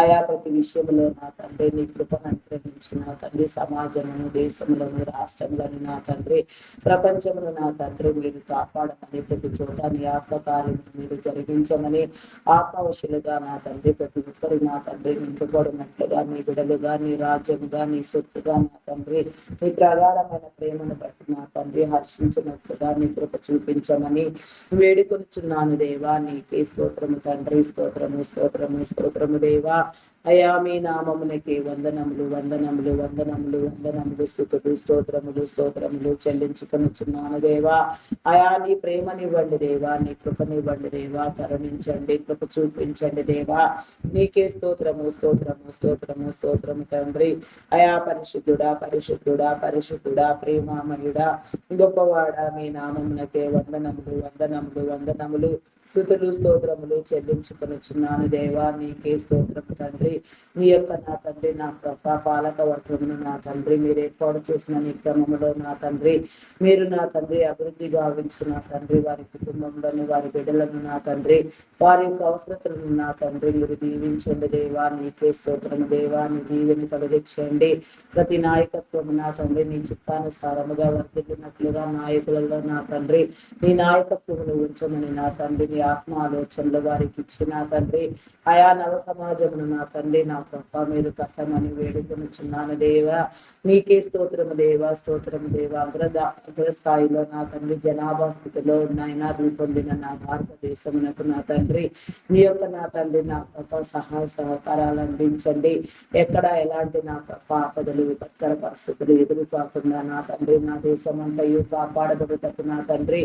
అయా ప్రతి విషయంలో నా తండ్రి నీ కృపను అనుగ్రహించి నా తండ్రి సమాజమును దేశములను రాష్ట్రములను నా తండ్రి ప్రపంచమును నా తండ్రి మీరు కాపాడమని ప్రతి చోట నీ ఆత్మకార్యము మీరు జరిగించమని ఆత్మవశులుగా నా తండ్రి ప్రతి ఒక్కరు నా తండ్రి నింపబడినట్లుగా నీ బిడలుగా నీ రాజ్యముగా నీ సొత్తుగా నా తండ్రి నీ ప్రగాఢమైన ప్రేమను బట్టి నా తండ్రి హర్షించినట్లుగా నీ కృప చూపించమని వేడుకొనిచున్నాను దేవా. నీకే స్తోత్రము తండ్రి. స్తోత్రము స్తోత్రము స్తోత్రము దేవా. అయా మీ నామమునకే వందనములు వందనములు వందనములు వందనములు స్తుతులు స్తోత్రములు స్తోత్రములు చెల్లించుకొనిచున్నాను దేవా. అయా నీ ప్రేమనివ్వండి దేవా. నీ కృపనివ్వండి దేవా. కరుణించండి, కృప చూపించండి దేవా. నీకే స్తోత్రము స్తోత్రము స్తోత్రము స్తోత్రము తండ్రి. అయా పరిశుద్ధుడా పరిశుద్ధుడా పరిశుద్ధుడా ప్రేమామయుడా గొప్పవాడా మీ నామమునకే వందనములు వందనములు వందనములు స్తుతులు స్తోత్రములు చెల్లించుకొనిచున్నాను దేవా. నీకే స్తోత్రము తండ్రి. మీ యొక్క నా తండ్రి నా ప్రభ పాలక వర్గమును నా తండ్రి మీరు ఏర్పాటు చేసిన నీ క్రమములో నా తండ్రి మీరు నా తండ్రి అభివృద్ధి గావించు నా తండ్రి వారి కుటుంబంలోని వారి బిడ్డలను నా తండ్రి వారి యొక్క అవసరతలను నా తండ్రి మీరు దీవించండి దేవా. నీకే స్తోత్రము దేవా. నీ దీవెని కలిగించండి. ప్రతి నాయకత్వము నా తండ్రి నీ చిత్తానుసారముగా వర్తిల్లినట్లుగా నాయకులలో నా తండ్రి నీ నాయకత్వమును ఉంచమని నా తండ్రి నీ ఆత్మ ఆలోచనలు వారికి ఇచ్చి నా తండ్రి అయా నవ సమాజమును నా తండ్రి నా ప్రభ మీరు కట్టమని వేడుకొనిచున్నాను దేవా. నీకే స్తోత్రము దేవా. స్తోత్రము దేవా. అగ్రస్థాయిలో నా తండ్రి జనాభా స్థితిలో ఉన్నాయినా రూపొందిన నా భారతదేశమునకు నా తండ్రి మీ యొక్క నా తండ్రి నా ప్రభ సహాయ సహకారాలు అందించండి. ఎక్కడ ఎలాంటి నా ప్రభ ఆపదలు విపత్కర పరిస్థితులు ఎదురు కాకుండా నా తండ్రి నా దేశం అంతయు కాపాడబడుటకు నా తండ్రి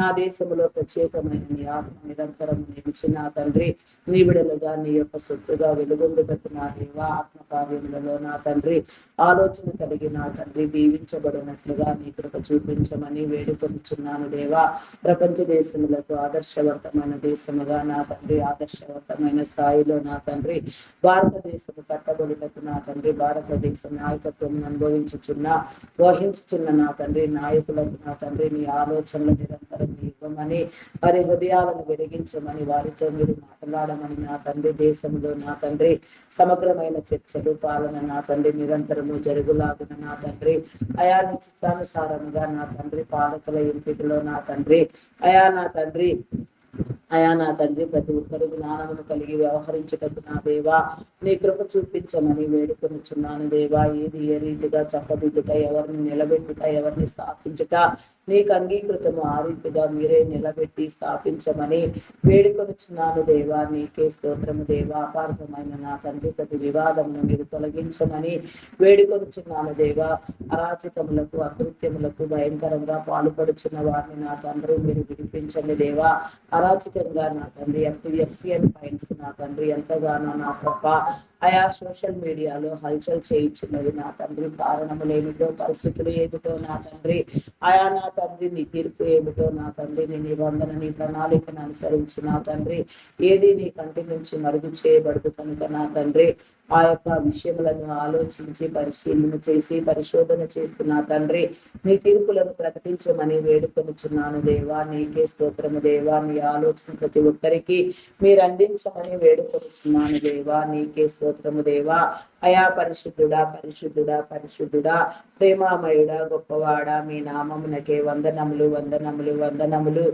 నా దేశంలో ప్రత్యేకమైన నీ ఆత్మ నిరంతరం నిలిచి నా తండ్రి నీ విడలుగా నీ యొక్క సొత్తుగా వెలుగొందుటకు నా దేవా. ఆత్మ కార్యములలో నా తండ్రి ఆలోచన కలిగి నా తండ్రి దీవించబడినట్లుగా నీ కృప చూపించమని వేడుకొనిచున్నాను దేవా. ప్రపంచ దేశములకు ఆదర్శవంతమైన దేశముగా నా తండ్రి ఆదర్శవంతమైన స్థాయిలో నా తండ్రి భారతదేశము కట్టబడుటకు నా తండ్రి భారతదేశ నాయకత్వం వహించుచున్న నా తండ్రి నాయకులకు నా తండ్రి నీ ఆలోచనలు నిరంతరం ఇవ్వమని వారి హృదయాలను హృదయాలను వెలిగించమని, వారితో మీరు మాట్లాడమని నా తండ్రి. దేశంలో నా తండ్రి సమగ్రమైన చర్చలు, పాలన నా తండ్రి నిరంతరము జరుగులాగున నా తండ్రి. అయా నీ చిత్తానుసారంగా నా తండ్రి పాలకుల ఎంపికలో నా తండ్రి, అయా నా తండ్రి ప్రతి ఒక్కరు జ్ఞానమును కలిగి వ్యవహరించుటకు నా దేవా నీ కృప చూపించమని వేడుకొనుచున్నాను దేవా. ఏది ఏ రీతిగా చక్కదిద్దుట, ఎవరిని నిలబెట్టుట, ఎవరిని స్థాపించుట నీకు అంగీకృతము ఆ రీతిగా మీరే నిలబెట్టి స్థాపించమని వేడుకొనుచున్నాను దేవా. నీకే స్తోత్రము దేవా. అపార్థమైన నా తండ్రి ప్రతి వివాదమును మీరు తొలగించమని వేడుకొనుచున్నాను దేవా. అరాచకములకు, అకృత్యములకు భయంకరంగా పాల్పడుచున్న వారిని నా తండ్రి మీరు విడిపించండి దేవా. అరాచకంగా నా తండ్రి FTFCN ఫైల్స్ నా తండ్రి ఎంతగానో నా గొప్ప ఆయా సోషల్ మీడియాలో హల్చల్ చేయించున్నది నా తండ్రి. కారణములు ఏమిటో, పరిస్థితులు ఏమిటో నా తండ్రి, ఆయా నా తండ్రి నీ తీర్పు ఏమిటో నా తండ్రి, నీ నిబంధన నీ ప్రణాళికను అనుసరించి నా తండ్రి ఏది నీ కంటి నుంచి మరుగు చేయబడదు కనుక నా తండ్రి ఆ యొక్క విషయములను ఆలోచించి పరిశీలన చేసి పరిశోధన చేస్తున్న తండ్రి నీ తీర్పులను ప్రకటించమని వేడుకొనుచున్నాను దేవా. నీకే స్తోత్రము దేవా. నీ ఆలోచన ప్రతి ఒక్కరికి మీరు అందించమని వేడుకొనుచున్నాను దేవా. నీకే స్తోత్రము దేవా. అయా పరిశుద్ధుడా, పరిశుద్ధుడా, పరిశుద్ధుడా, ప్రేమామయుడా, గొప్పవాడా, మీ నామమునకే వందనములు, వందనములు, వందనములు,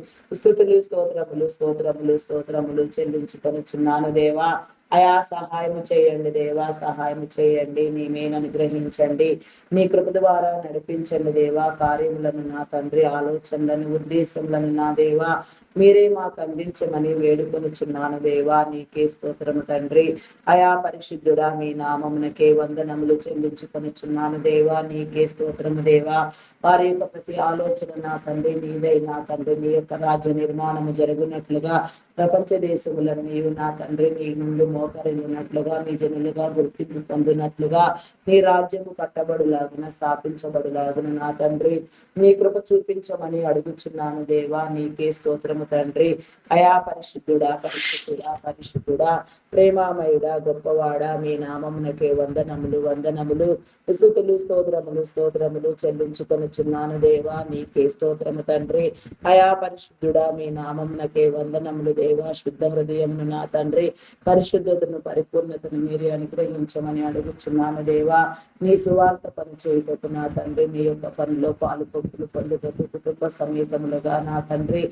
స్తుతులు, స్తోత్రములు, స్తోత్రములు, స్తోత్రములు చెల్లించుకొనుచున్నాను దేవా. అయా సహాయం చేయండి దేవా, సహాయం చేయండి. నీ మేలు అనుగ్రహించండి, నీ కృప ద్వారా నడిపించండి దేవా. కార్యములను నా తండ్రి, ఆలోచనలను, ఉద్దేశములను నా దేవా మీరే మాకు అందించమని వేడుకొనుచున్నాను దేవా. నీకే స్తోత్రము తండ్రి. అయా పరిశుద్ధుడా, మీ నామమునకే వందనములు చెల్లించుకొనుచున్నాను దేవా. నీకే స్తోత్రము దేవా. వారి యొక్క ప్రతి ఆలోచన నా తండ్రి నీదై నా తండ్రి, నీ యొక్క రాజ్య నిర్మాణము జరుగునట్లుగా ప్రపంచ దేశములను నీవు నా తండ్రి నీ ముందు మోకరిల్లినట్లుగా, నీ జనులుగా గుర్తింపు పొందినట్లుగా, నీ రాజ్యము కట్టబడులాగున, స్థాపించబడులాగున నా తండ్రి నీ కృప చూపించమని అడుగుచున్నాను దేవా. నీకే స్తోత్రము తండ్రి. అయా పరిశుద్ధుడా, పరిశుద్ధుడా, పరిశుద్ధుడా, ప్రేమామయుడా, గొప్పవాడా, మీ నామమునకే వందనములు, వందనములు, స్తుతులు, స్తోత్రములు, స్తోత్రములు చెల్లించుకొనుచున్నాను దేవా. నీకే స్తోత్రము తండ్రి. అయా పరిశుద్ధుడా, మీ నామమునకే వందనములు దేవా. శుద్ధ హృదయమును నా తండ్రి, పరిశుద్ధతను, పరిపూర్ణతను మీరే అనుగ్రహించమని అడుగుచున్నాను దేవా. నీ సువార్త పని చేయుటకు నా తండ్రి, నీ యొక్క పనిలో పాలు పంపులు పొందుటకు కుటుంబ సమేతములుగా నా తండ్రి,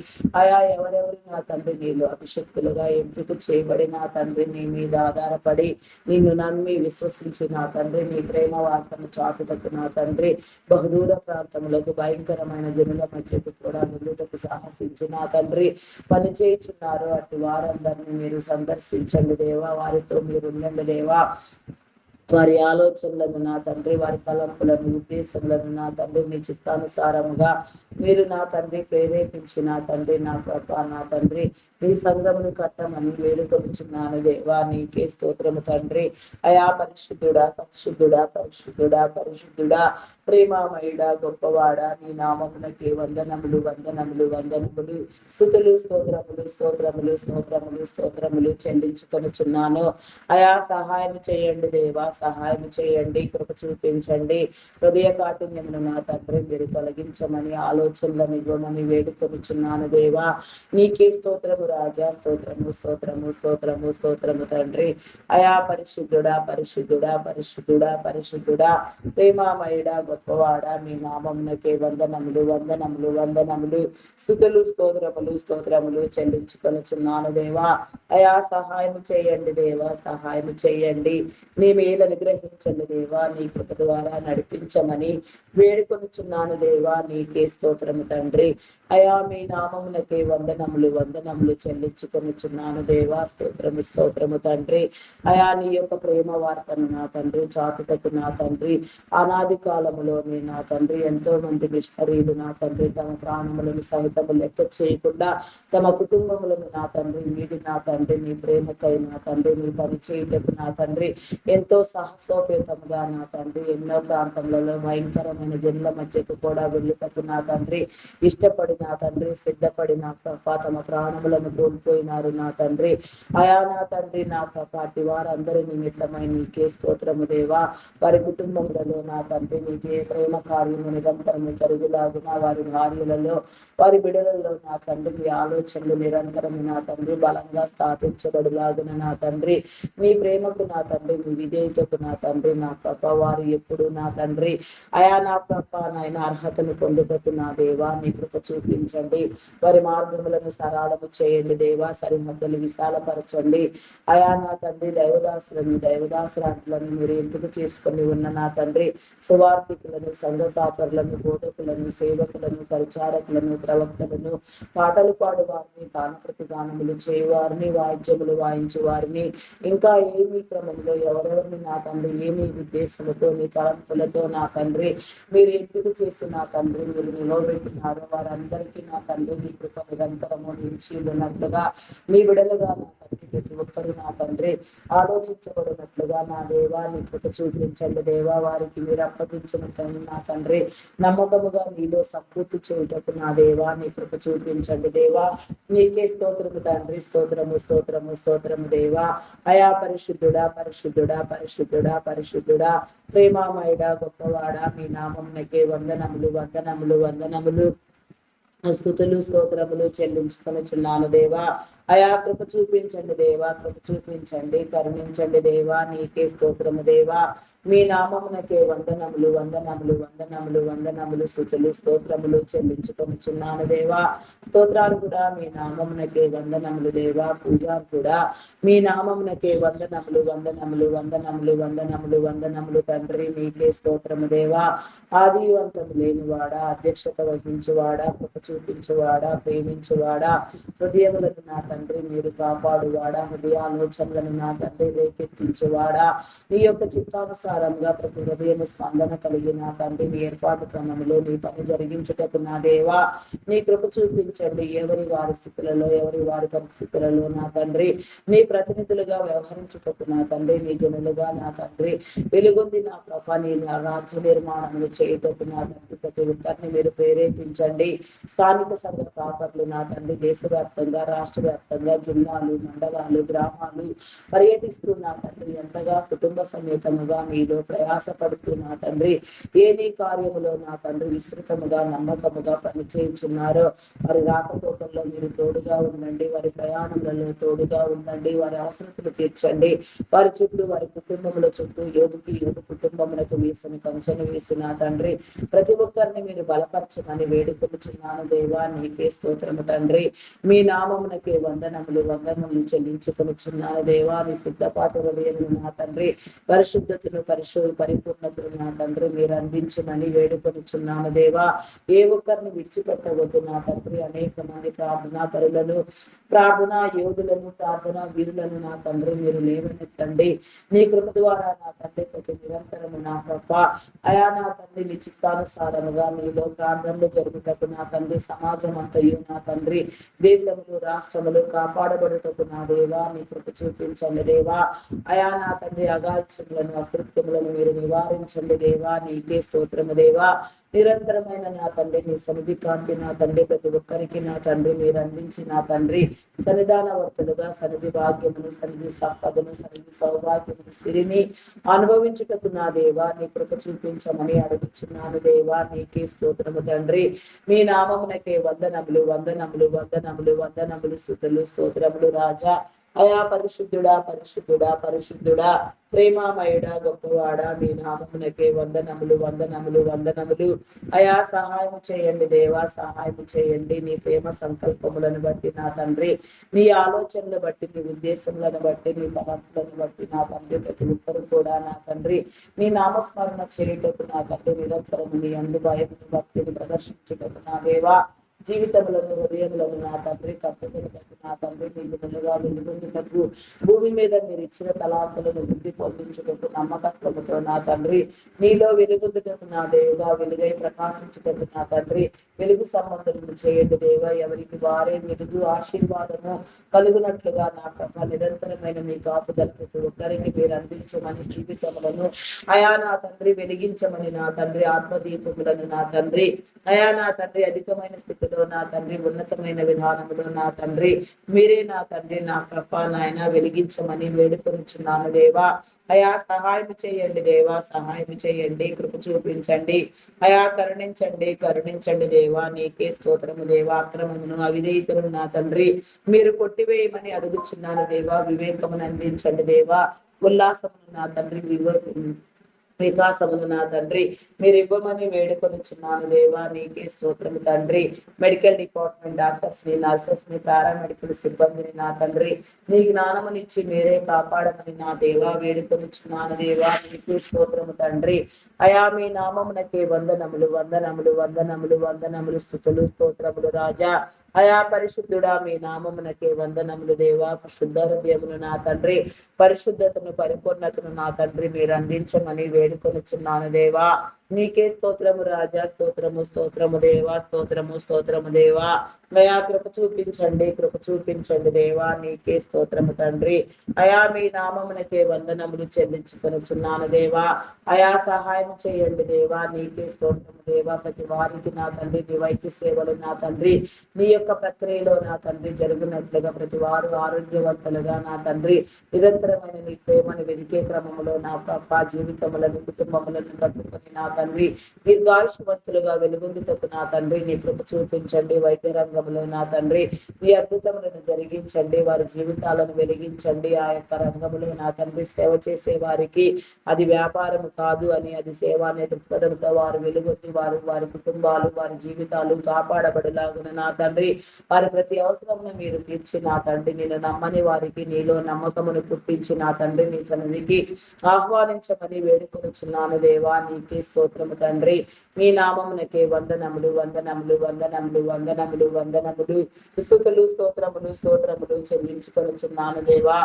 ఆయా ఎవరెవరు నా తండ్రి నీలో అభిషక్తులుగా ఎంపిక చేయబడి నా తండ్రి నీ మీద ఆధారపడి నిన్ను నమ్మి విశ్వసించి నా తండ్రి నీ ప్రేమ వార్తను చాటుటకు నా తండ్రి బహుదూర ప్రాంతములకు, భయంకరమైన జనుల మధ్యకు కూడా వెళ్ళుటకు సాహసించి నా తండ్రి పని చేయుచున్నారు. అటు వారందరినీ మీరు సందర్శించండి దేవా. వారితో మీరు ఉండండి దేవా. వారి ఆలోచనలను నా తండ్రి, వారి తలంపులను, ఉద్దేశములను నా తండ్రి నీ చిత్తానుసారముగా మీరు నా తండ్రి ప్రేరేపించి నా తండ్రి నా తండ్రి నీ సంఘమును కట్టమని వేడుకొనుచున్నాను దేవా. నీకే స్తోత్రము తండ్రి. అయా పరిశుద్ధుడా, పరిశుద్ధుడా, పరిశుద్ధుడా, పరిశుద్ధుడా, ప్రేమామయుడా, గొప్పవాడా, నీ నామమునకే వందనములు, వందనములు, వందనములు, స్తుతులు, స్తోత్రములు, స్తోత్రములు, స్తోత్రములు, స్తోత్రములు చెల్లించుకొనుచున్నాను. అయా సహాయం చేయండి దేవా, సహాయం చేయండి, కృప చూపించండి. హృదయ కాఠిన్యమును నా తండ్రి మీరు తొలగించమని, ఆలోచనలను ఇవ్వమని వేడుకొనుచున్నాను దేవా. నీకే స్తోత్రము రాజా. స్తోత్రము, స్తోత్రము, స్తోత్రము, స్తోత్రము తండ్రి. అయా పరిశుద్ధుడా, పరిశుద్ధుడా, పరిశుద్ధుడా, పరిశుద్ధుడా, ప్రేమామయుడా, గొప్పవాడా, మీ నామమునకే వందనములు, వందనములు, వందనములు, స్తుతులు, స్తోత్రములు, స్తోత్రములు చెల్లించుకొనుచున్నాను దేవా. అయా సహాయం చేయండి దేవా, సహాయం చేయండి. నీ మేలు అనుగ్రహించండి దేవా. నీ కృప ద్వారా నడిపించమని వేడుకొనుచున్నాను దేవా. నీకే స్తోత్రము తండ్రి. అయా మీ నామమునకే వందనములు, వందనములు చెల్లించుకొనుచున్నాను దేవా. స్తోత్రము, స్తోత్రము తండ్రి. అయా నీ యొక్క ప్రేమ వార్తను నా తండ్రి చాటుటకు నా తండ్రి అనాది కాలములోని నా తండ్రి ఎంతో మంది మిషనరీలు నా తండ్రి తమ ప్రాణములను సహితము లెక్క చేయకుండా తమ కుటుంబములను నా తండ్రి వీడి నా తండ్రి నీ ప్రేమకై నా తండ్రి నీ పని చేయుటకు నా తండ్రి ఎంతో సాహసోపేతముగా నా తండ్రి ఎన్నో ప్రాంతములలో భయంకరమైన జనుల మధ్యకు కూడా వెళ్ళుటకు నా తండ్రి ఇష్టపడి నా తండ్రి సిద్ధపడి నా తమ ప్రాణములను కోల్పోయినారు నా తండ్రి. అయా నా తండ్రి నా పాటి వారందరూ నిమిత్తమై నీకే స్తోత్రము దేవా. వారి కుటుంబములలో నా తండ్రి నీకే ప్రేమ కార్యము నిరంతరము జరుగులాగున వారి భార్యలలో వారి బిడలలో నా తండ్రి మీ ఆలోచనలు నిరంతరము నా తండ్రి బలంగా స్థాపించబడులాగున నా తండ్రి నీ ప్రేమకు నా తండ్రి నీ విధేయతకు నా తండ్రి నా ప్రభ వారు ఎప్పుడు నా తండ్రి అయా నా ప్రభ నాయన అర్హతను పొందుటకు నా దేవా నీ కృప చూపించండి. వారి మార్గములను సరళము చేయండి దేవా. సరిహద్దులు విశాలపరచండి అయా నా తండ్రి. దైవదాసులను మీరు ఎంపిక చేసుకొని ఉన్న నా తండ్రి సువార్థికులను, సంఘ కాపరులను, బోధకులను, సేవకులను, పరిచారకులను, ప్రవక్తలను, పాటలు పాడు వారిని, గానప్రతి గానములు చేయవారిని, వాయిద్యములు వాయించు వారిని, ఇంకా ఏమి క్రమంలో ఎవరెవరిని నా తండ్రి ఏ నీ ఉద్దేశంతో నీ తలంపులతో నా తండ్రి మీరు ఎంపిక చేసి నా తండ్రి మీరు నిలవబెట్టినారో వారందరికీ నా తండ్రి నీ కృప నిరంతరము నిలిచి ఉన్నట్లుగా నీ బిడలుగా నా తండ్రి ప్రతి ఒక్కరు నా తండ్రి ఆలోచించబడినట్లుగా నా దేవా నీ కృప చూపించండి దేవా. వారికి మీరు అప్పగించిన పని నా తండ్రి నమ్మకముగా నీలో సంపూర్తి చేయుటకు నా దేవా నీ కృప చూపించండి దేవా. నీకే స్తోత్రము తండ్రి. స్తోత్రము స్తోత్రము స్తోత్రము దేవా. అయా పరిశుద్ధుడా పరిశుద్ధుడా పరిశుద్ధుడా పరిశుద్ధుడా ప్రేమామయుడా గొప్పవాడా మీ నామమునకే వందనములు వందనములు వందనములు స్తుతులు స్తోత్రములు చెల్లించుకొనుచున్నాను దేవా. అయా కృప చూపించండి దేవా. కృప చూపించండి కరుణించండి దేవా. నీకే స్తోత్రము దేవా. మీ నామమునకే వందనములు వందనములు వందనములు వందనములు స్తుతులు స్తోత్రములు చెల్లించుకొనుచున్నాను దేవా. స్తోత్రాలు కూడా మీ నామమునకే వందనములు దేవా. పూజాలు కూడా మీ నామమునకే వందనములు వందనములు వందనములు వందనములు వందనములు తండ్రి. నీకే స్తోత్రము దేవా. ఆది అంతము లేనివాడా, అధ్యక్షత వహించువాడా, కృప చూపించువాడా, ప్రేమించువాడా, హృదయములను నా తండ్రి మీరు కాపాడువాడా, హృదయాలోచనలను నా తండ్రి రేకెత్తించువాడా, నీ యొక్క చిత్తానుసారంగా ప్రతి హృదయము స్పందన కలిగి నా తండ్రి నీ ఏర్పాటు క్రమంలో నీ పని జరిగించుటకు నా దేవా నీ కృప చూపించండి. ఎవరి వారి స్థితులలో ఎవరి వారి పరిస్థితులలో నా తండ్రి నీ ప్రతినిధులుగా వ్యవహరించుటకు నా తండ్రి నీ జనులుగా నా తండ్రి వెలుగొంది నా ప్రభ నీ రాజ్య నిర్మాణములు చేయుటకు నా తండ్రి ప్రతి ఒక్కరిని మీరు ప్రేరేపించండి. స్థానిక సంఘ కాపర్లు నా తండ్రి దేశవ్యాప్తంగా రాష్ట్ర వ్యాప్తంగా జిల్లాలు మండలాలు గ్రామాలు పర్యటిస్తూ నా తండ్రి ఎంతగా కుటుంబ సమేతముగా నీలో ప్రయాసపడుతూ నా తండ్రి ఏ నీ కార్యములో నా తండ్రి విస్తృతముగా నమ్మకముగా పనిచేయుచున్నారో వారి రాకపోకల్లో మీరు తోడుగా ఉండండి. వారి ప్రయాణములలో తోడుగా ఉండండి. వారి అవసరతలు తీర్చండి. వారి చుట్టూ వారి కుటుంబముల చుట్టూ యోగు కుటుంబములకు వేసిన కంచెను వేసి నా తండ్రి ప్రతి ఒక్కరిని మీరు బలపరచమని వేడుకొనుచున్నాను దేవా. నీకే స్తోత్రము తండ్రి. మీ నామమునకే వందనములు వందనములు చెల్లించుకొనుచున్నాను దేవా. నీ సిద్ధపాటు హృదయములు నా తండ్రి పరిశుద్ధతను పరిపూర్ణతను నా తండ్రి మీరు అందించమని వేడుకొనుచున్నాను దేవా. ఏ ఒక్కరిని విడిచిపెట్టవద్దు నా తండ్రి. అనేక మంది ప్రార్థనా పరులను, ప్రార్థనా యోధులను, ప్రార్థనా వీరులను నా తండ్రి మీరు లేవనెత్తండి. నీ కృప ద్వారా నా తండ్రి ప్రతి నిరంతరము నా కృప అయా నా తండ్రి నీ చిత్తానుసారముగా నీలో ప్రార్థనలు జరుగుటకు నా తండ్రి సమాజం అంతయు నా తండ్రి దేశములు రాష్ట్రములు కాపాడబడుటకు నా దేవా నీ కృప చూపించండి దేవా. అయా నా తండ్రి అగాధ్యములను అకృత్యములను మీరు నివారించండి దేవా. నీకే స్తోత్రము దేవా. నిరంతరమైన నా తండ్రి నీ సన్నిధి కాంతి నా తండ్రి ప్రతి ఒక్కరికి నా తండ్రి మీరు అందించి నా తండ్రి సన్నిధానవర్తులుగా సన్నిధి భాగ్యమును, సన్నిధి సంపదను, సన్నిధి సౌభాగ్యమును, సిరిని అనుభవించుటకు నా దేవా నీ కృప చూపించమని అడుగుచున్నాను దేవా. నీకే స్తోత్రము తండ్రి. మీ నామమునకే వందనములు వందనములు వందనములు వందనములు స్తుతులు స్తోత్రములు రాజా. అయా పరిశుద్ధుడా పరిశుద్ధుడా పరిశుద్ధుడా ప్రేమామయుడా గొప్పవాడా మీ నామమునకే వందనములు వందనములు వందనములు. అయా సహాయం చేయండి దేవా. సహాయం చేయండి. నీ ప్రేమ సంకల్పములను బట్టి నా తండ్రి నీ ఆలోచనలు బట్టి నీ ఉద్దేశములను బట్టి నీ తలంపులను బట్టి నా తండ్రి ప్రతి ఒక్కరు కూడా నా తండ్రి నీ నామస్మరణ చేయుటకు నా తండ్రి నిరంతరము నీ అందు భయమును భక్తిని ప్రదర్శించుటకు నా దేవా జీవితములను హృదయములను నా తండ్రి కట్టుకున్నట్టు నా తండ్రి మీ గుణలుగా వెలుగొందుటకు భూమి మీద మీరు ఇచ్చిన తలాంతులను వృద్ధి పొందించుటకు నమ్మకత్వముతో నా తండ్రి నీలో వెలుగొందుటకు నా దేవుగా వెలుగై ప్రకాశించుటకు నా తండ్రి వెలుగు సంబంధములు చేయండి దేవా. ఎవరికి వారే వెలుగు ఆశీర్వాదము కలుగునట్లుగా నా ప్రభ నిరంతరమైన నీ కాపుదల ప్రతి ఒక్కరికి మీరు అందించమని జీవితములను అయా నా తండ్రి వెలిగించమని నా తండ్రి ఆత్మదీపములను నా తండ్రి అయా నా తండ్రి అధికమైన స్థితిలో రీతిలో నా తండ్రి, ఉన్నతమైన విధానములో నా తండ్రి మీరే నా తండ్రి నా ప్రభ నాయన వెలిగించమని వేడుకొనిచున్నాను దేవా. అయా సహాయం చేయండి దేవా, సహాయం చేయండి, కృప చూపించండి అయా, కరుణించండి కరుణించండి దేవా. నీకే స్తోత్రము దేవా. అక్రమమును అవిధేయతను నా తండ్రి మీరు కొట్టివేయమని అడుగుచున్నాను దేవా. వివేకమును అందించండి దేవా. ఉల్లాసమును నా తండ్రి వికాసమును నా తండ్రి మీరు ఇవ్వమని వేడుకొనిచున్నాను దేవా. నీకే స్తోత్రము తండ్రి. మెడికల్ డిపార్ట్మెంట్ డాక్టర్స్ ని, నర్సెస్ ని, పారామెడికల్ సిబ్బందిని నా తండ్రి నీ జ్ఞానమునిచ్చి మీరే కాపాడమని నా దేవా వేడుకొనిచున్నాను దేవా. నీకే స్తోత్రము తండ్రి. అయా మీ నామమునకే వందనములు వందనములు వందనములు వందనములు, స్తుతులు స్తోత్రములు రాజా. అయా పరిశుద్ధుడా మీ నామమునకే వందనములు దేవా. శుద్ధ హృదయమును నా తండ్రి, పరిశుద్ధతను పరిపూర్ణతను నా తండ్రి మీరు అందించమని వేడుకొనిచున్నాను దేవా. నీకే స్తోత్రము రాజా. స్తోత్రము స్తోత్రము దేవా. స్తోత్రము స్తోత్రము దేవా. అయా కృప చూపించండి, కృప చూపించండి దేవా. నీకే స్తోత్రము తండ్రి. అయా మీ నామమునకే వందనములు చెల్లించుకొనిచున్నాను దేవా. అయా సహాయం చేయండి దేవా. నీకే స్తోత్రము దేవా. ప్రతి వారికి నా తండ్రి నీ వైద్య సేవలు నా తండ్రి నీ యొక్క ప్రక్రియలో నా తండ్రి జరుగునట్లుగా ప్రతి వారు ఆరోగ్యవంతులుగా నా తండ్రి నిరంతరమైన నీ ప్రేమను వెదికే క్రమములో నా పాప జీవితములను కుటుంబములను కట్టుకొని నా తండ్రి దీర్ఘాయుష్మంతులుగా వెలుగొందుటకు నా తండ్రి నీ కృప చూపించండి. వైద్య రంగంలో నా తండ్రి నీ అద్భుతములను జరిగించండి. వారి జీవితాలను వెలిగించండి. ఆ యొక్క రంగంలో నా తండ్రి సేవ చేసే వారికి అది వ్యాపారం కాదు అని, అది సేవ అనే దృక్పథంతో వారు వెలుగొంది వారి కుటుంబాలు వారి జీవితాలు కాపాడబడిలాగున నా తండ్రి వారి ప్రతి అవసరమును మీరు తీర్చి నా తండ్రి నేను నమ్మని వారికి నీలో నమ్మకమును పుట్టించి నా తండ్రి నీ సన్నిధికి ఆహ్వానించమని వేడుకొనిచున్నాను దేవా. నీకే స్తోత్రము తండ్రి. మీ నామమునకే వందనములు వందనములు వందనములు వందనములు వందనములు, స్తుతులు స్తోత్రములు స్తోత్రములు చెల్లించుకొనిచున్నాను దేవా.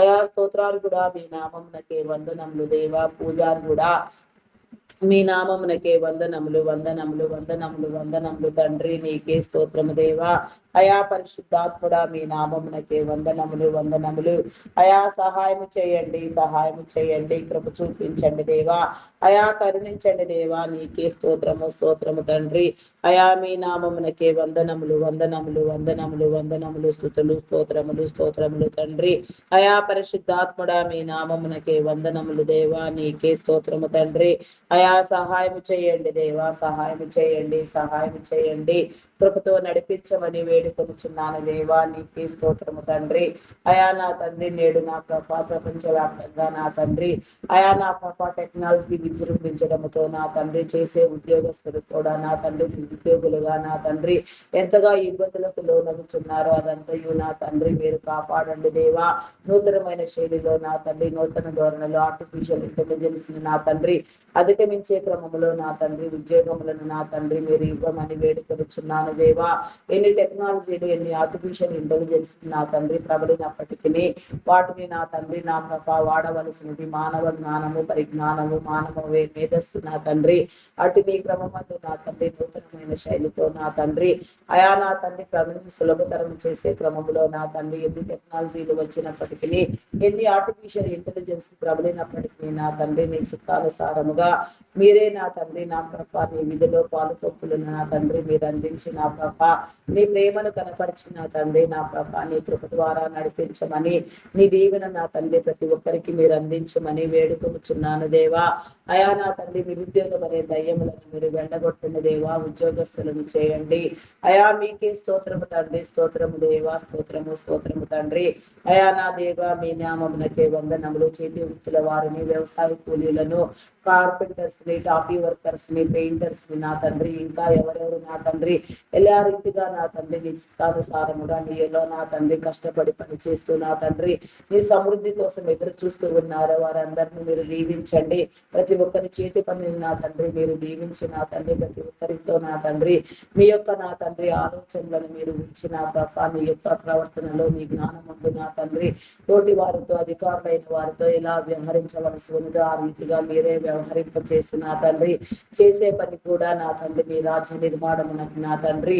అయా స్తోత్రాలు కూడా మీ నామమునకే వందనములు దేవా. పూజారు కూడా మీ నామమునకే వందనములు వందనములు వందనములు వందనములు తండ్రి. నీకే స్తోత్రము దేవా. అయా పరిశుద్ధాత్ముడా మీ నామమునకే వందనములు వందనములు. అయా సహాయము చేయండి, సహాయము చేయండి, కృప చూపించండి దేవా. అయా కరుణించండి దేవా. నీకే స్తోత్రము స్తోత్రము తండ్రి. అయా మీ నామమునకే వందనములు వందనములు వందనములు వందనములు, స్తుతులు స్తోత్రములు స్తోత్రములు తండ్రి. అయా పరిశుద్ధాత్ముడా మీ నామమునకే వందనములు దేవా. నీకే స్తోత్రము తండ్రి. అయా సహాయం చేయండి దేవా. సహాయం చేయండి, సహాయం చేయండి, కృపతో నడిపించమని వేడుకొనిచున్నాను దేవా. నీకే స్తోత్రము తండ్రి. అయా నా తండ్రి నేడు నా ప్రభ ప్రపంచవ్యాప్తంగా నా తండ్రి అయా నా ప్రభ టెక్నాలజీ విజృంభించడంతో నా తండ్రి చేసే ఉద్యోగస్తులు కూడా నా తండ్రి ఉద్యోగులుగా నా తండ్రి ఎంతగా ఇబ్బందులకు లోనగుచున్నారో అదంతయు నా తండ్రి మీరు కాపాడండి దేవా. నూతనమైన శైలిలో నా తండ్రి నూతన ధోరణిలో ఆర్టిఫిషియల్ ఇంటెలిజెన్స్ నా తండ్రి అధిగమించే క్రమంలో నా తండ్రి ఉద్యోగములను నా తండ్రి మీరు ఇవ్వమని వేడుకొనిచున్నాను దేవా. ఎన్ని టెక్నాలజీలు ఎన్ని ఆర్టిఫిషియల్ ఇంటెలిజెన్స్ నా తండ్రి ప్రబలినప్పటికీ వాటిని నా తండ్రి నా ప్రభ వాడవలసినది మానవ జ్ఞానము పరిజ్ఞానము మానవ మేధస్సు నా తండ్రి అటు నీ క్రమమందు నా తండ్రి నూతనమైన శైలితో నా తండ్రి అయా నా తండ్రి క్రమం సులభతరం చేసే క్రమంలో నా తండ్రి ఎన్ని టెక్నాలజీలు వచ్చినప్పటికీ ఎన్ని ఆర్టిఫిషియల్ ఇంటెలిజెన్స్ ప్రబలినప్పటికీ నా తండ్రి నీ చిత్తానుసారముగా మీరే నా తండ్రి నా ప్రభ నీ విధిలో పాలు పంపులను నా తండ్రి మీరు అందించి నా ప్రభ నీ ప్రేమను కనపరిచిన తండ్రి నా ప్రభ నీ కృప ద్వారా నడిపించమని నీ దీవెన నా తండ్రి ప్రతి ఒక్కరికి మీరు అందించమని వేడుకొనుచున్నాను దేవా. అయా నా తండ్రి నిరుద్యోగం అనే దయ్యములను మీరు వెండగొట్టిన దేవా. ఉద్యోగస్తులను చేయండి అయా. మీకే స్తోత్రము తండ్రి. స్తోత్రము దేవా. స్తోత్రము స్తోత్రము తండ్రి. అయా నా దేవా మీ నామమునకే వందనములు. చేతి వృత్తుల వారిని వ్యవసాయ కూలీలను కార్పెంటర్స్ ని టాపీ వర్కర్స్ ని పెయింటర్స్ ని నా తండ్రి ఇంకా ఎవరెవరు నా తండ్రి ఎలా రీతిగా నా తండ్రి నీ చిత్తానుసారముగా నీలో నా తండ్రి కష్టపడి పని చేస్తూ నా తండ్రి నీ సమృద్ధి కోసం ఎదురు చూస్తూ ఉన్నారో వారందరినీ మీరు దీవించండి. ప్రతి ఒక్కరి చేతి పనిని నా తండ్రి మీరు దీవించి నా తండ్రి ప్రతి ఒక్కరితో నా తండ్రి మీ యొక్క నా తండ్రి ఆలోచనలను మీరు ఉంచి నా ప్రభ నీ యొక్క ప్రవర్తనలో నీ జ్ఞానముందు నా తండ్రి తోటి వారితో అధికారులైన వారితో ఎలా వ్యవహరించవలసి ఉన్నదో ఆ రీతిగా మీరే వ్యవహరింపచేసి నా తండ్రి చేసే పని కూడా నా తండ్రి మీ రాజ్య నిర్మాణమునకు నా తండ్రి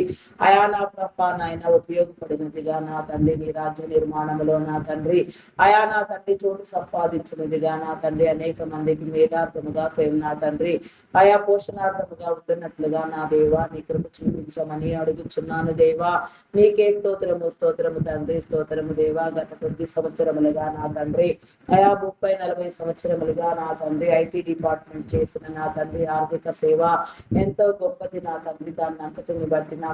అయా నా ప్రభ నాయన ఉపయోగపడినదిగా నా తండ్రి మీ రాజ్య నిర్మాణంలో నా తండ్రి అయా నా తండ్రి చోటు సంపాదించినదిగా నా తండ్రి అనేక మందికి మేధార్థముగా నా తండ్రి ఆయా పోషణార్థముగా ఉంటున్నట్లుగా నా దేవా నీ కృప చూపించమని అడుగుచున్నాను దేవా. నీకే స్తోత్రము స్తోత్రము తండ్రి స్తోత్రము దేవా. గత కొద్ది సంవత్సరములుగా నా తండ్రి ఆయా 30-40 సంవత్సరములుగా నా తండ్రి ఐటీ డిపార్ట్మెంట్ చేసిన నా తండ్రి ఆర్థిక సేవ ఎంతో గొప్పది నా తండ్రి. దాన్ని అంతటిని బట్టి నా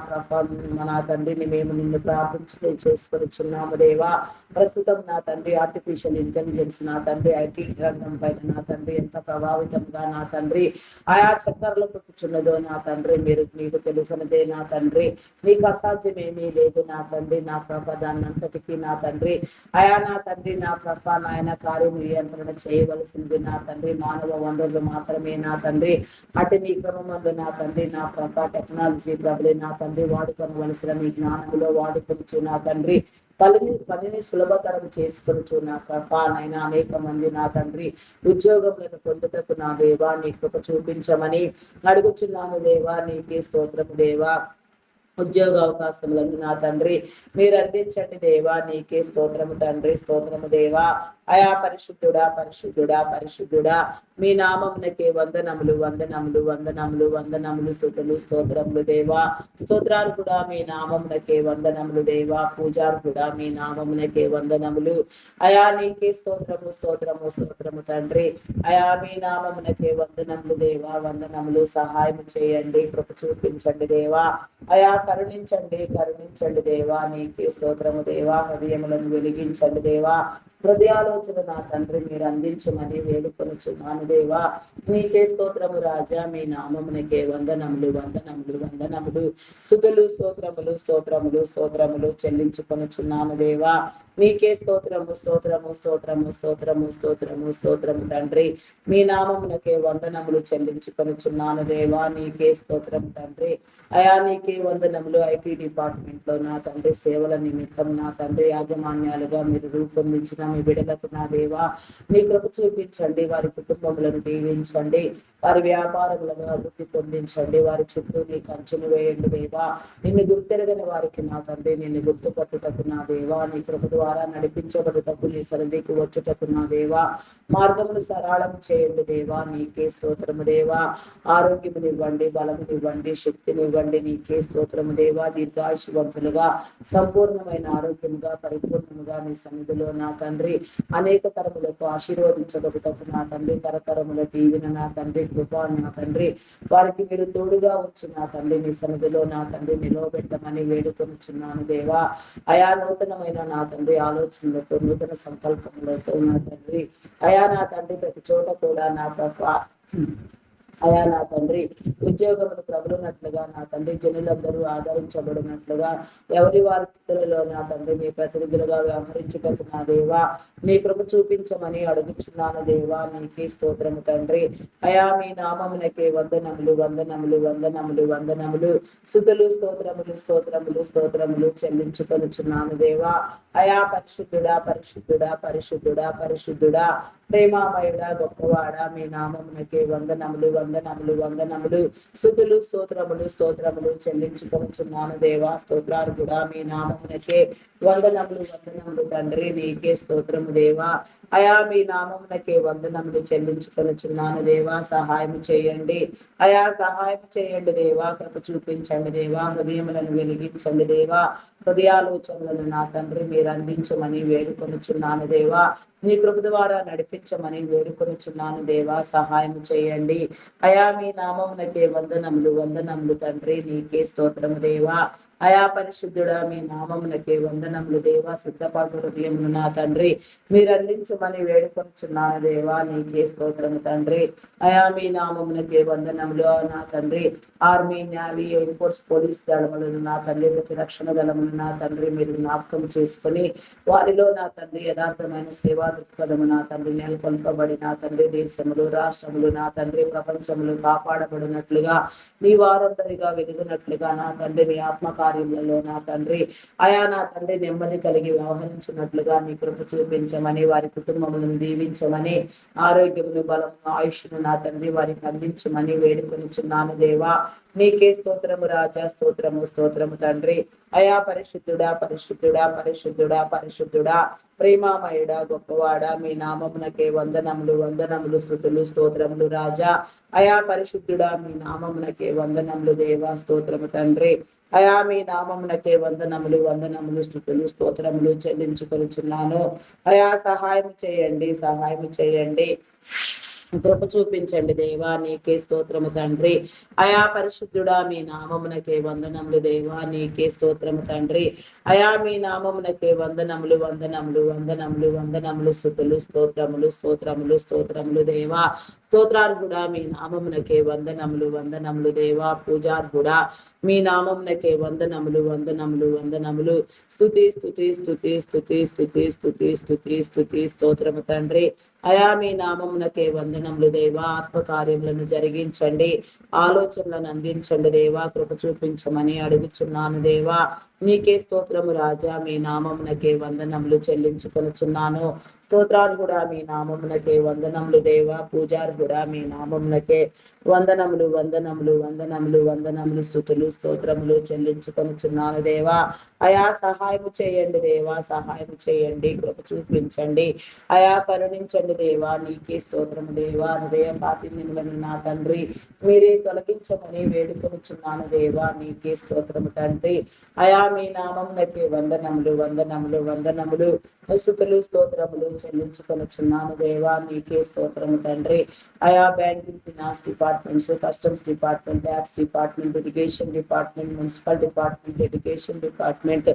నా తండ్రిని మేము నిన్ను ప్రార్థించి చేసుకొనిచున్నాము దేవా. ప్రస్తుతం నా తండ్రి ఆర్టిఫిషియల్ ఇంటెలిజెన్స్ నా తండ్రి ఐటీ రంగం పైన నా తండ్రి ఎంత ప్రభావితంగా నా తండ్రి ఆయా చక్కర్లు పుట్టుచున్నదో నా తండ్రి మీకు తెలిసినదే నా తండ్రి. నీకు అసాధ్యమేమీ లేదు నా తండ్రి. నా ప్రభ దాన్ని అంతటికీ నా తండ్రి ఆయా నా తండ్రి నా ప్రభ నాయన కార్యం నియంత్రణ చేయవలసింది నా తండ్రి మానవ వనరులు మాత్రమే నా తండ్రి. అటు నీ క్రమమందు నా తండ్రి నా ప్రభ టెక్నాలజీ ప్రభులే నా తండ్రి వాడుకోవలసిన నీ జ్ఞానంలో వాడుకొచ్చు నా తండ్రి పనిని సులభతరం చేసుకొచ్చు నా ప్రభ నైనా. అనేక మంది నా తండ్రి ఉద్యోగములను పొందుటకు నా దేవా నీ కృప చూపించమని అడుగుచున్నాను దేవా. నీకే స్తోత్రము దేవా. ఉద్యోగ అవకాశములను నా తండ్రి మీరు అందించండి దేవా. నీకే స్తోత్రము తండ్రి స్తోత్రము దేవా. అయా పరిశుద్ధుడా పరిశుద్ధుడా పరిశుద్ధుడా మీ నామమునకే వందనములు వందనములు వందనములు వందనములు స్తుతులు స్తోత్రములు దేవా. స్తోత్రాలు కూడా మీ నామమునకే వందనములు దేవా. పూజారు కూడా మీ నామమునకే వందనములు. అయా నీకే స్తోత్రము స్తోత్రము స్తోత్రము తండ్రి. అయా మీ నామమునకే వందనములు దేవా వందనములు. సహాయం చేయండి కృప చూపించండి దేవా. అయా కరుణించండి కరుణించండి దేవా. నీకే స్తోత్రము దేవా. హృదయములను వెలిగించండి దేవా. హృదయాలోచన నా తండ్రి మీరు అందించమని వేడుకొనుచున్నాను దేవా. నీకే స్తోత్రము రాజా. మీ నామమునకే వందనములు వందనములు వందనములు స్తుతులు స్తోత్రములు స్తోత్రములు స్తోత్రములు చెల్లించుకొనుచున్నాను దేవా. నీకే స్తోత్రము స్తోత్రము స్తోత్రము స్తోత్రము స్తోత్రము స్తోత్రము తండ్రి. మీ నామమునకే వందనములు చెల్లించుకొనుచున్నాను దేవా. నీకే స్తోత్రం తండ్రి. అయా నీకే వందనములు. ఐటీ డిపార్ట్మెంట్ లో నా తండ్రి సేవల నిమిత్తం నా తండ్రి యాజమాన్యాలుగా మీరు రూపొందించిన మీ బిడ్డలకు నా దేవా నీ కృప చూపించండి. వారి కుటుంబములను దీవించండి. వారి వ్యాపారములను అభివృద్ధి పొందించండి. వారి చుట్టూ నీ కంచెను వేయండి దేవా. నిన్ను గుర్తెరగని వారికి నా తండ్రి నిన్ను గుర్తుపట్టుటకు నా దేవా నీ కృప ద్వారా నడిపించబడుటకు నీ సన్నిధికి వచ్చుటకు నా దేవా మార్గమును సరళం చేయండి దేవా. నీకే స్తోత్రము దేవా. ఆరోగ్యమునివ్వండి బలమునివ్వండి శక్తినివ్వండి. నీకే స్తోత్రము దేవా. దీర్ఘాయుషవంతులుగా సంపూర్ణమైన ఆరోగ్యముగా పరిపూర్ణముగా నీ సన్నిధిలో నా తండ్రి అనేక తరములకు ఆశీర్వదించబడుటకు నా తండ్రి తరతరముల దీవెన నా తండ్రి కృప నా తండ్రి వారికి మీరు తోడుగా వచ్చి నా తండ్రి నీ సన్నిధిలో నా తండ్రి నిలవబెట్టమని వేడుకొనుచున్నాను దేవా. అయా నూతనమైన నా తండ్రి ఆలోచనలతో నూతన సంకల్పములతో నా తండ్రి అయా నా తండ్రి ప్రతి చోట కూడా నా అయా నా తండ్రి ఉద్యోగములు ప్రబలినట్లుగా నా తండ్రి జనులందరూ ఆదరించబడినట్లుగా ఎవరి వారి స్థితులలో నా తండ్రి నీ ప్రతినిధులుగా వ్యవహరించుటకు నా దేవా నీ కృప చూపించమని అడుగుచున్నాను దేవా. నీకే స్తోత్రము తండ్రి. అయా మీ నామమునకే వందనములు వందనములు వందనములు వందనములు స్తుతులు స్తోత్రములు స్తోత్రములు స్తోత్రములు చెల్లించుకొనుచున్నాను దేవా. అయా పరిశుద్ధుడా పరిశుద్ధుడా పరిశుద్ధుడా పరిశుద్ధుడా ప్రేమామయుడా గొప్పవాడా మీ నామమునకే వందనములు వందనములు వందనములు స్తుతులు స్తోత్రములు స్తోత్రములు చెల్లించుకొనుచున్నాను దేవా. స్తోత్రాలు కూడా మీ నామమునకే వందనములు వందనములు తండ్రి. నీకే స్తోత్రము దేవా. అయా మీ నామమునకే వందనములు చెల్లించుకొనుచున్నాను దేవా. సహాయం చేయండి అయా సహాయం చేయండి దేవా. కృప చూపించండి దేవా. హృదయములను వెలిగించండి దేవా. హృదయాలోచనలను నా తండ్రి మీరు అందించమని వేడుకొనుచున్నాను దేవా. నీ కృప ద్వారా నడిపించమని వేడుకొనుచున్నాను దేవా. సహాయం చేయండి అయా మీ నామమునకే వందనములు వందనములు తండ్రి. నీకే స్తోత్రము దేవా. అయా పరిశుద్ధుడా మీ నామమునకే వందనములు దేవా. సిద్ధపాటు హృదయమును నా తండ్రి మీరు అందించమని వేడుకొనుచున్నాను దేవా. నీకే స్తోత్రము తండ్రి. అయా మీ నామమునకే వందనములు నా తండ్రి. Army navy air force police దళములను నా తండ్రి ప్రతిరక్షణ దళములను నా తండ్రి మీరు జ్ఞాపకం చేసుకుని వారిలో నా తండ్రి యథార్థమైన సేవా దృక్పథము నా తండ్రి నెలకొల్పబడి నా తండ్రి దేశములు రాష్ట్రములు నా తండ్రి ప్రపంచములు కాపాడబడినట్లుగా నీ వారందరిగా వెలుగునట్లుగా నా తండ్రి మీ ఆత్మకార్య కార్యములలో నా తండ్రి అయా నా తండ్రి నెమ్మది కలిగి వ్యవహరించినట్లుగా నీ కృప చూపించమని, వారి కుటుంబములను దీవించమని, ఆరోగ్యమును బలము ఆయుష్ను నా తండ్రి వారికి అందించమని వేడుకొనిచున్నాను దేవా. నీకే స్తోత్రము రాజా, స్తోత్రము స్తోత్రము తండ్రి. అయా పరిశుద్ధుడా పరిశుద్ధుడా పరిశుద్ధుడా పరిశుద్ధుడా ప్రేమామయుడా గొప్పవాడా మీ నామమునకే వందనములు వందనములు స్తుతులు స్తోత్రములు రాజా. అయా పరిశుద్ధుడా మీ నామమునకే వందనములు దేవా, స్తోత్రము తండ్రి. అయా మీ నామమునకే వందనములు వందనములు స్తుతులు స్తోత్రములు చెల్లించుకొనుచున్నాను. అయా సహాయం చేయండి, సహాయం చేయండి, కృప చూపించండి దేవా. నీకే స్తోత్రము తండ్రి. అయా పరిశుద్ధుడా మీ నామమునకే వందనములు దేవా. నీకే స్తోత్రము తండ్రి. అయా మీ నామమునకే వందనములు వందనములు వందనములు వందనములు స్తుతులు స్తోత్రములు స్తోత్రములు స్తోత్రములు దేవా. స్తోత్రార్హుడా మీ నామమునకే వందనములు వందనములు దేవా. పూజార్హుడా మీ నామమునకే వందనములు వందనములు వందనములు. స్తుతి స్తుతి స్తుతి స్తుతి స్తుతి స్తుతి స్తుతి స్తుతి స్తోత్రము తండ్రి. అయా మీ నామమునకే వందనములు దేవా. ఆత్మకార్యములను జరిగించండి, ఆలోచనలను అందించండి దేవా. కృప చూపించమని అడుగుచున్నాను దేవా. నీకే స్తోత్రము రాజా. మీ నామమునకే వందనములు చెల్లించుకొనుచున్నాను. స్తోత్రార్హుడా మీ నామమునకే వందనములు దేవా. పూజార్హుడా మీ నామమునకే వందనములు వందనములు వందనములు వందనములు స్తుతులు స్తోత్రములు చెల్లించుకొనుచున్నాను దేవా. అయా సహాయము చేయండి దేవా, సహాయం చేయండి, కృప చూపించండి, అయా కరుణించండి దేవా. నీకే స్తోత్రము దేవా. హృదయ కాఠిన్యములను నా తండ్రి మీరే తొలగించమని వేడుకొనుచున్నాను దేవా. నీకే స్తోత్రము తండ్రి. అయా మీ నామమునకే వందనములు వందనములు వందనములు స్తుతులు స్తోత్రములు చెల్లించుకొనుచున్నాను దేవా. నీకే స్తోత్రము తండ్రి. అయా banking, finance departments, customs department, tax department, irrigation department, municipal department, education department,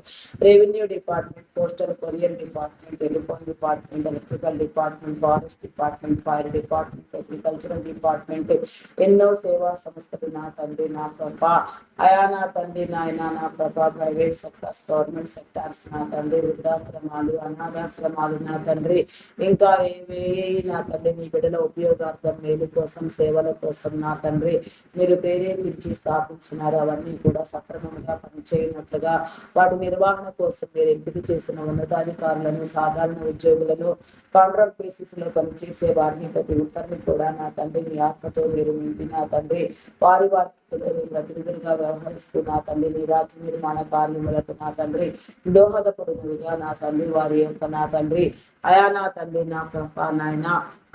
revenue department, postal courier department, telephone department, electrical department, forest department, fire department, agricultural department, ఎన్నో సేవా సంస్థలు నా తండ్రి నా ప్రభా. అయా నా తండ్రి నాయన నా ప్రభా. ప్రైవేట్ సెక్టార్స్, గవర్నమెంట్ సెక్టార్స్ నా తండ్రి, వృద్ధాశ్రమాలు, అనాథాశ్రమాలు నా తండ్రి, ఇంకా ఏవే నా తండ్రి నీ బిడ్డల ఉపయోగార్థం, మేలు కోసం, సేవల కోసం నా తండ్రి మీరు ప్రేరేపించి స్థాపించినారు. అవన్నీ కూడా సక్రమంగా పనిచేయనట్లుగా వాటి నిర్వహణ కోసం మీరు ఎంపిక చేసిన ఉన్నతాధికారులను, సాధారణ ఉద్యోగులను, కాంట్రాక్ట్ బేసిస్ లో పనిచేసే వారిని ప్రతి ఒక్కరిని కూడా నా తండ్రి మీ ఆత్మతో మీరు నింపి నా తండ్రి వారి ప్రతినిధులుగా వ్యవహరిస్తూ నా తండ్రి నీ రాజ్య నిర్మాణ కార్యములకు నా తండ్రి దోహదపరులుగా నా తండ్రి వారి యొక్క నా తండ్రి అయా నా తండ్రి నా ప్రభా నాయన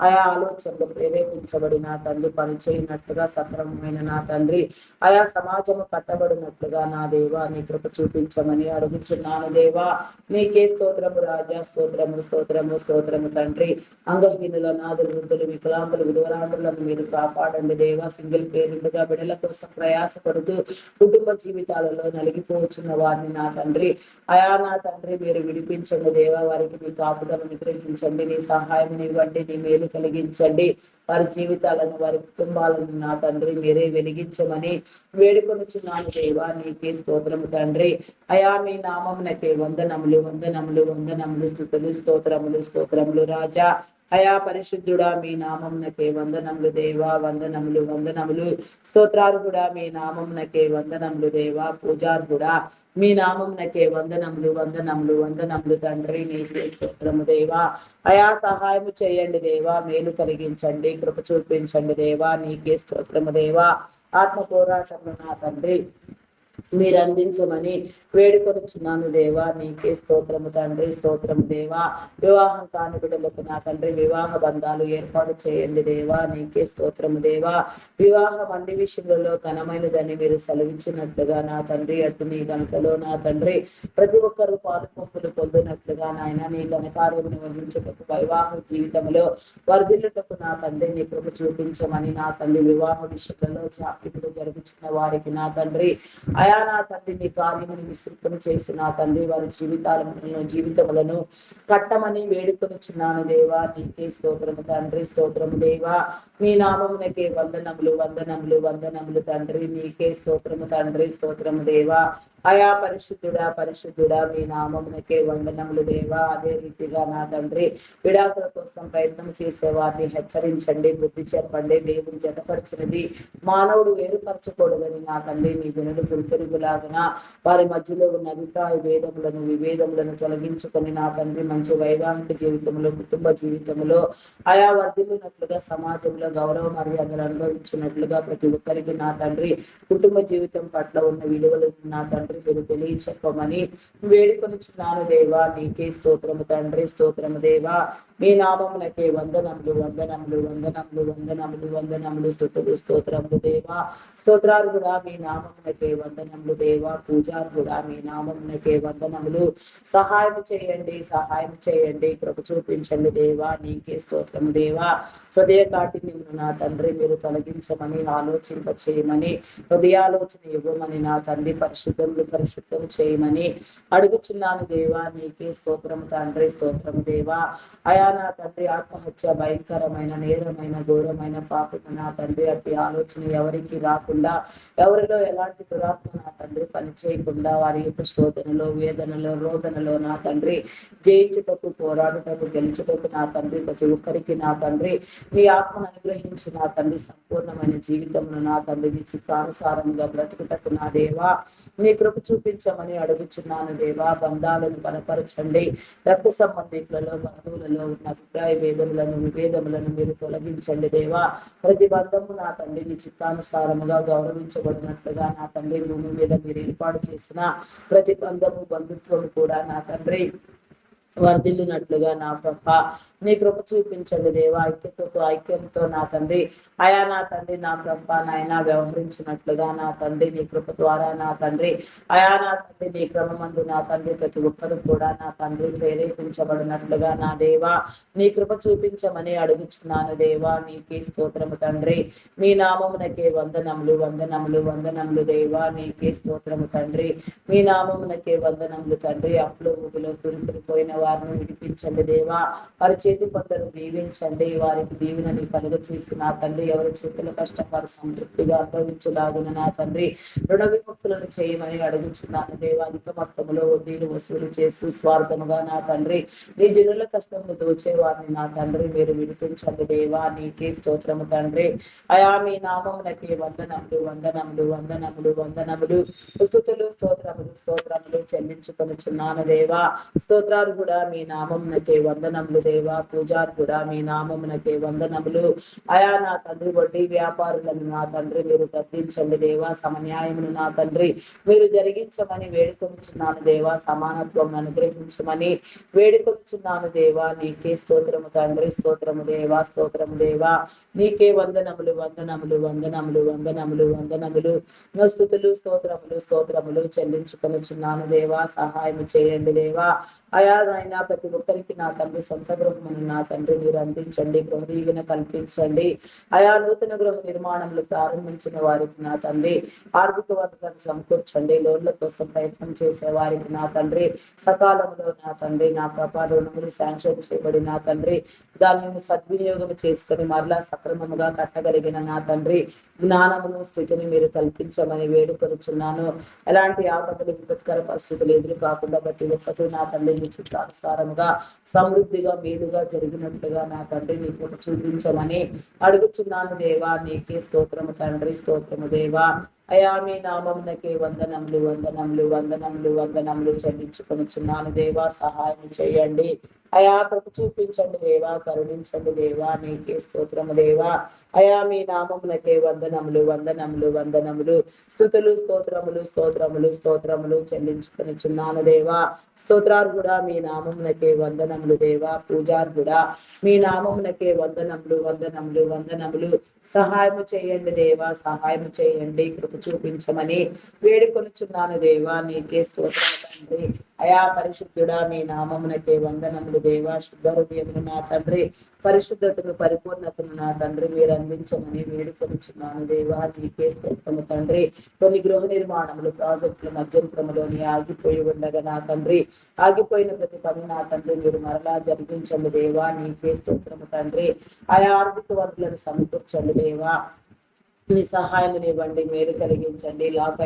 ఆయా ఆలోచనలు ప్రేరేపించబడి నా తండ్రి పనిచేయనట్లుగా సక్రమమైన నా తండ్రి ఆయా సమాజము కట్టబడినట్లుగా నా దేవా నీ కృప చూపించమని అడుగుచున్నాను దేవా. నీకే స్తోత్రము రాజా, స్తోత్రము స్తోత్రము స్తోత్రము తండ్రి. అంగహీనుల నాదులు, వృద్ధులు, వికలాంగులు, విధవరాంగులను మీరు కాపాడండి దేవా. సింగిల్ పేరెంట్గా బిడ్డల కోసం ప్రయాసపడుతూ కుటుంబ జీవితాలలో నలిగిపోవచ్చున్న వారిని నా తండ్రి అయా నా తండ్రి మీరు విడిపించండి దేవా. వారికి నీ కాపుదలను నిగ్రహించండి, నీ సహాయం ఇవ్వండి, నీ మేలు కలిగించండి. వారి జీవితాలను, వారి కుటుంబాలను నా తండ్రి మీరే వెలిగించమని వేడుకొనుచున్నాను దేవా. నీకే స్తోత్రము తండ్రి. అయా మీ నామమునకే వందనములు వందనములు వందనములు స్తుతులు స్తోత్రములు స్తోత్రములు రాజా. అయా పరిశుద్ధుడా మీ నామమునకే వందనములు దేవా, వందనములు వందనములు. స్తోత్రార్హుడా మీ నామమునకే వందనములు దేవా. పూజార్హుడా మీ నామమునకే వందనములు వందనములు వందనములు తండ్రి. నీకే స్తోత్రము దేవా. అయా సహాయము చేయండి దేవా, మేలు కలిగించండి, కృప చూపించండి దేవా. నీకే స్తోత్రము దేవా. ఆత్మ పోరాటంలో నా తండ్రి మీరు అందించమని వేడుకొనుచున్నాను దేవా. నీకే స్తోత్రము తండ్రి, స్తోత్రము దేవా. వివాహం కాని బిడ్డలకు నా తండ్రి వివాహ బంధాలు ఏర్పాటు చేయండి దేవా. నీకే స్తోత్రము దేవా. వివాహం అన్ని విషయంలో ఘనమైనదని మీరు సెలవిచ్చినట్లుగా నా తండ్రి అటు నీ గంటలో నా తండ్రి ప్రతి ఒక్కరూ పాలు పంపులు పొందినట్లుగా నాయన నీ ఘనకార్యమును వర్ణించుటకు వివాహ జీవితంలో వర్ధిల్లుటకు నా తండ్రి నీ కృప చూపించమని నా తండ్రి వివాహ విషయంలో చాపిపులు జరుగుతున్న వారికి నా తండ్రి అయా నా తండ్రి నీ కార్యమును విస్తృతం చేసి నా తండ్రి వారి జీవితములను కట్టమని వేడుకొనుచున్నాను దేవా. నీకే స్తోత్రము తండ్రి, స్తోత్రము దేవా. మీ నామమునకే వందనములు వందనములు వందనములు తండ్రి. నీకే స్తోత్రము తండ్రి, స్తోత్రము దేవా. అయా పరిశుద్ధుడా పరిశుద్ధుడా మీ నామమునకే వందనములు దేవా. అదే రీతిగా నా తండ్రి విడాకుల కోసం ప్రయత్నం చేసే వారిని హెచ్చరించండి, బుద్ధి చెప్పండి. దేవుడు జతపరిచినది మానవుడు వేరుపరచకూడదని నా తండ్రి మీ గుణుడు గురితెరుగులాగున వారి మధ్యలో ఉన్న అభిప్రాయ భేదములను విభేదములను తొలగించుకొని నా తండ్రి మంచి వైవాహిక జీవితంలో కుటుంబ జీవితంలో ఆయా వర్ధిల్లినట్లుగా సమాజంలో గౌరవ మర్యాదలు అనుభవించినట్లుగా ప్రతి ఒక్కరికి నా తండ్రి కుటుంబ జీవితం పట్ల ఉన్న విలువలను నా తండ్రి మీరు తెలియచెప్పమని వేడుకొనిచున్నాను దేవా. నీకే స్తోత్రము తండ్రి, స్తోత్రము దేవా. మీ నామమునకే వందనములు వందనములు వందనములు వందనములు వందనములు స్తుతులు స్తోత్రములు దేవా. స్తోత్రాలు కూడా మీ నామమునకే వందనములు దేవా. పూజారు కూడా మీ నామమునకే వందనములు. సహాయం చేయండి, సహాయం చేయండి, కృప చూపించండి దేవా. నీకే స్తోత్రము దేవా. హృదయ కాఠిన్యమును నా తండ్రి మీరు తొలగించమని ఆలోచింప చేయమని హృదయాలోచన ఇవ్వమని నా తండ్రి పరిశుద్ధం చేయమని అడుగుచున్నాను దేవా. నీకే స్తోత్రము తండ్రి, స్తోత్రము దేవా. అయా నా తండ్రి ఆత్మహత్య భయంకరమైన నేరమైన ఘోరమైన పాపము నా తండ్రి అట్టి ఆలోచన ఎవరికి రాకుండా, ఎవరిలో ఎలాంటి దురాత్మ నా తండ్రి పని చేయకుండా వారి యొక్క శోధనలో వేదనలో రోదనలో నా తండ్రి జయించుటకు పోరాడుటకు గెలుచుటకు నా తండ్రి ప్రతి ఒక్కరికి నా తండ్రి నీ ఆత్మను అనుగ్రహించి నా తండ్రి సంపూర్ణమైన జీవితంలో నా తండ్రి నీ చిత్తానుసారంగా బ్రతుకుటకు నా దేవా నీ కృప చూపించమని అడుగుచున్నాను దేవా. బంధాలను బలపరచండి. రక్త సంబంధికులలో బంధువులలో ఉన్న అభిప్రాయ భేదములను విభేదములను మీరు తొలగించండి దేవా. ప్రతి బంధము నా తండ్రి నీ చిత్తానుసారముగా గౌరవించబడినట్లుగా నా తండ్రి భూమి మీద మీరు ఏర్పాటు చేసిన ప్రతి బంధము బంధుత్వము కూడా నా తండ్రి వర్ధిల్లునట్లుగా నా ప్రభ నీ కృప చూపించండి దేవా. ఐక్యంతో నా తండ్రి అయా నా తండ్రి నా ప్రభ నాయన వ్యవహరించినట్లుగా నా తండ్రి నీ కృప ద్వారా నా తండ్రి అయా నా తండ్రి నీ క్రమమందు నా తండ్రి ప్రతి ఒక్కరు కూడా నా తండ్రి ప్రేరేపించబడినట్లుగా నా దేవా నీ కృప చూపించమని అడుగుచున్నాను దేవా. నీకే స్తోత్రము తండ్రి. మీ నామమునకే వందనములు వందనములు వందనములు దేవా. నీకే స్తోత్రము తండ్రి. మీ నామమునకే వందనములు తండ్రి. అప్పులు ఊపిలో కూలిపోయిన వారిని విడిపించండి దేవా. వారి చేతి పనులను దీవించండి. వారికి దీవెనని కలుగ చేసి నా తండ్రి ఎవరి చేతుల కష్టం వారు సంతృప్తిగా అనుభవించలాగిన నా తండ్రి రుణ విముక్తులను చేయమని అడుగుచున్నాను దేవా. అధిక మొత్తములో వడ్డీలు వసూలు చేస్తూ స్వార్థముగా నా తండ్రి నీ జనుల కష్టమును దోచే వారిని నా తండ్రి మీరు విడిపించండి దేవా. నీకే స్తోత్రము తండ్రి. అయా మీ నామమునకే వందనములు వందనములు వందనములు వందనములు స్తుతులు స్తోత్రములు స్తోత్రములు చెల్లించుకొనుచున్నాను దేవా. స్తోత్రాలు కూడా మీ నామమునకే వందనములు దేవా. పూజారు కూడా మీ నామమునకే వందనములు. అయా నా తండ్రి వడ్డీ వ్యాపారులను నా తండ్రి మీరు గద్దించండి దేవా. సమన్యాయమును నా తండ్రి మీరు జరిగించమని వేడుకొంచున్నాను దేవా. సమానత్వం అనుగ్రహించమని వేడుకొంచున్నాను దేవా. నీకే స్తోత్రము తండ్రి, స్తోత్రము దేవా, స్తోత్రము దేవా. నీకే వందనములు వందనములు వందనములు వందనములు వందనములు స్తుతులు స్తోత్రములు స్తోత్రములు చెల్లించుకొనుచున్నాను దేవా. సహాయం చేయండి దేవా. అయా నాయన ప్రతి ఒక్కరికి నా తండ్రి సొంత గృహమును నా తండ్రి మీరు అందించండి, గృహ దీవెన కల్పించండి. అయా నూతన గృహ నిర్మాణములు ప్రారంభించిన వారికి నా తండ్రి ఆర్థిక వనరులను సమకూర్చండి. లోన్ల కోసం ప్రయత్నం చేసే వారికి నా తండ్రి సకాలంలో నా తండ్రి నా ప్రభా రుణములు శాంక్షన్ చేయబడి నా తండ్రి దానిని సద్వినియోగం చేసుకొని మరలా సక్రమముగా కట్టగలిగిన నా తండ్రి జ్ఞానమును స్థితిని మీరు కల్పించమని వేడుకొనుచున్నాను. ఎలాంటి ఆపదలు విపత్కర పరిస్థితులు ఎదురు కాకుండా ప్రతి ఒక్కటి నా తండ్రి మీ చిత్తానుసారంగా సమృద్ధిగా మేలుగా జరిగినట్లుగా నా తండ్రి నీ కృప చూపించమని అడుగుచున్నాను దేవా. నీకే స్తోత్రము తండ్రి, స్తోత్రము దేవా. అయా మీ నామమునకే వందనములు వందనములు వందనములు వందనములు చెల్లించుకొనుచున్నాను దేవా. సహాయం చేయండి అయా. కృప చూపించండి దేవా. కరుణించండి దేవా. నీకే స్తోత్రము దేవా. అయా మీ నామమునకే వందనములు వందనములు వందనములు స్తుతులు స్తోత్రములు స్తోత్రములు స్తోత్రములు చెల్లించుకొనుచున్నాను దేవా. స్తోత్రాలు కూడా మీ నామమునకే వందనములు దేవా. పూజారు కూడా మీ నామమునకే వందనములు వందనములు వందనములు. సహాయం చేయండి దేవా. సహాయం చేయండి. కృప చూపించమని వేడుకొనుచున్నాను దేవా. నీకే స్తోత్రము తండ్రి. అయా పరిశుద్ధుడా మీ నామమునకే వందనములు దేవా. శుద్ధ హృదయమును నా తండ్రి పరిశుద్ధతను పరిపూర్ణతను నా తండ్రి మీరు అందించమని వేడుకొనుచున్నాను దేవా. నీకే స్తోత్రము తండ్రి. కొన్ని గృహ నిర్మాణములు ప్రాజెక్టుల మధ్యంతరములోని ఆగిపోయి ఉండగా నా తండ్రి ఆగిపోయిన ప్రతి పని నా తండ్రి మీరు మరలా జరిగించండి దేవా. నీకే స్తోత్రము తండ్రి. ఆయా ఆర్థిక వనరులను సమకూర్చండి దేవా. మీ సహాయమునివ్వండి, మేలు కలిగించండి. బ్లాక్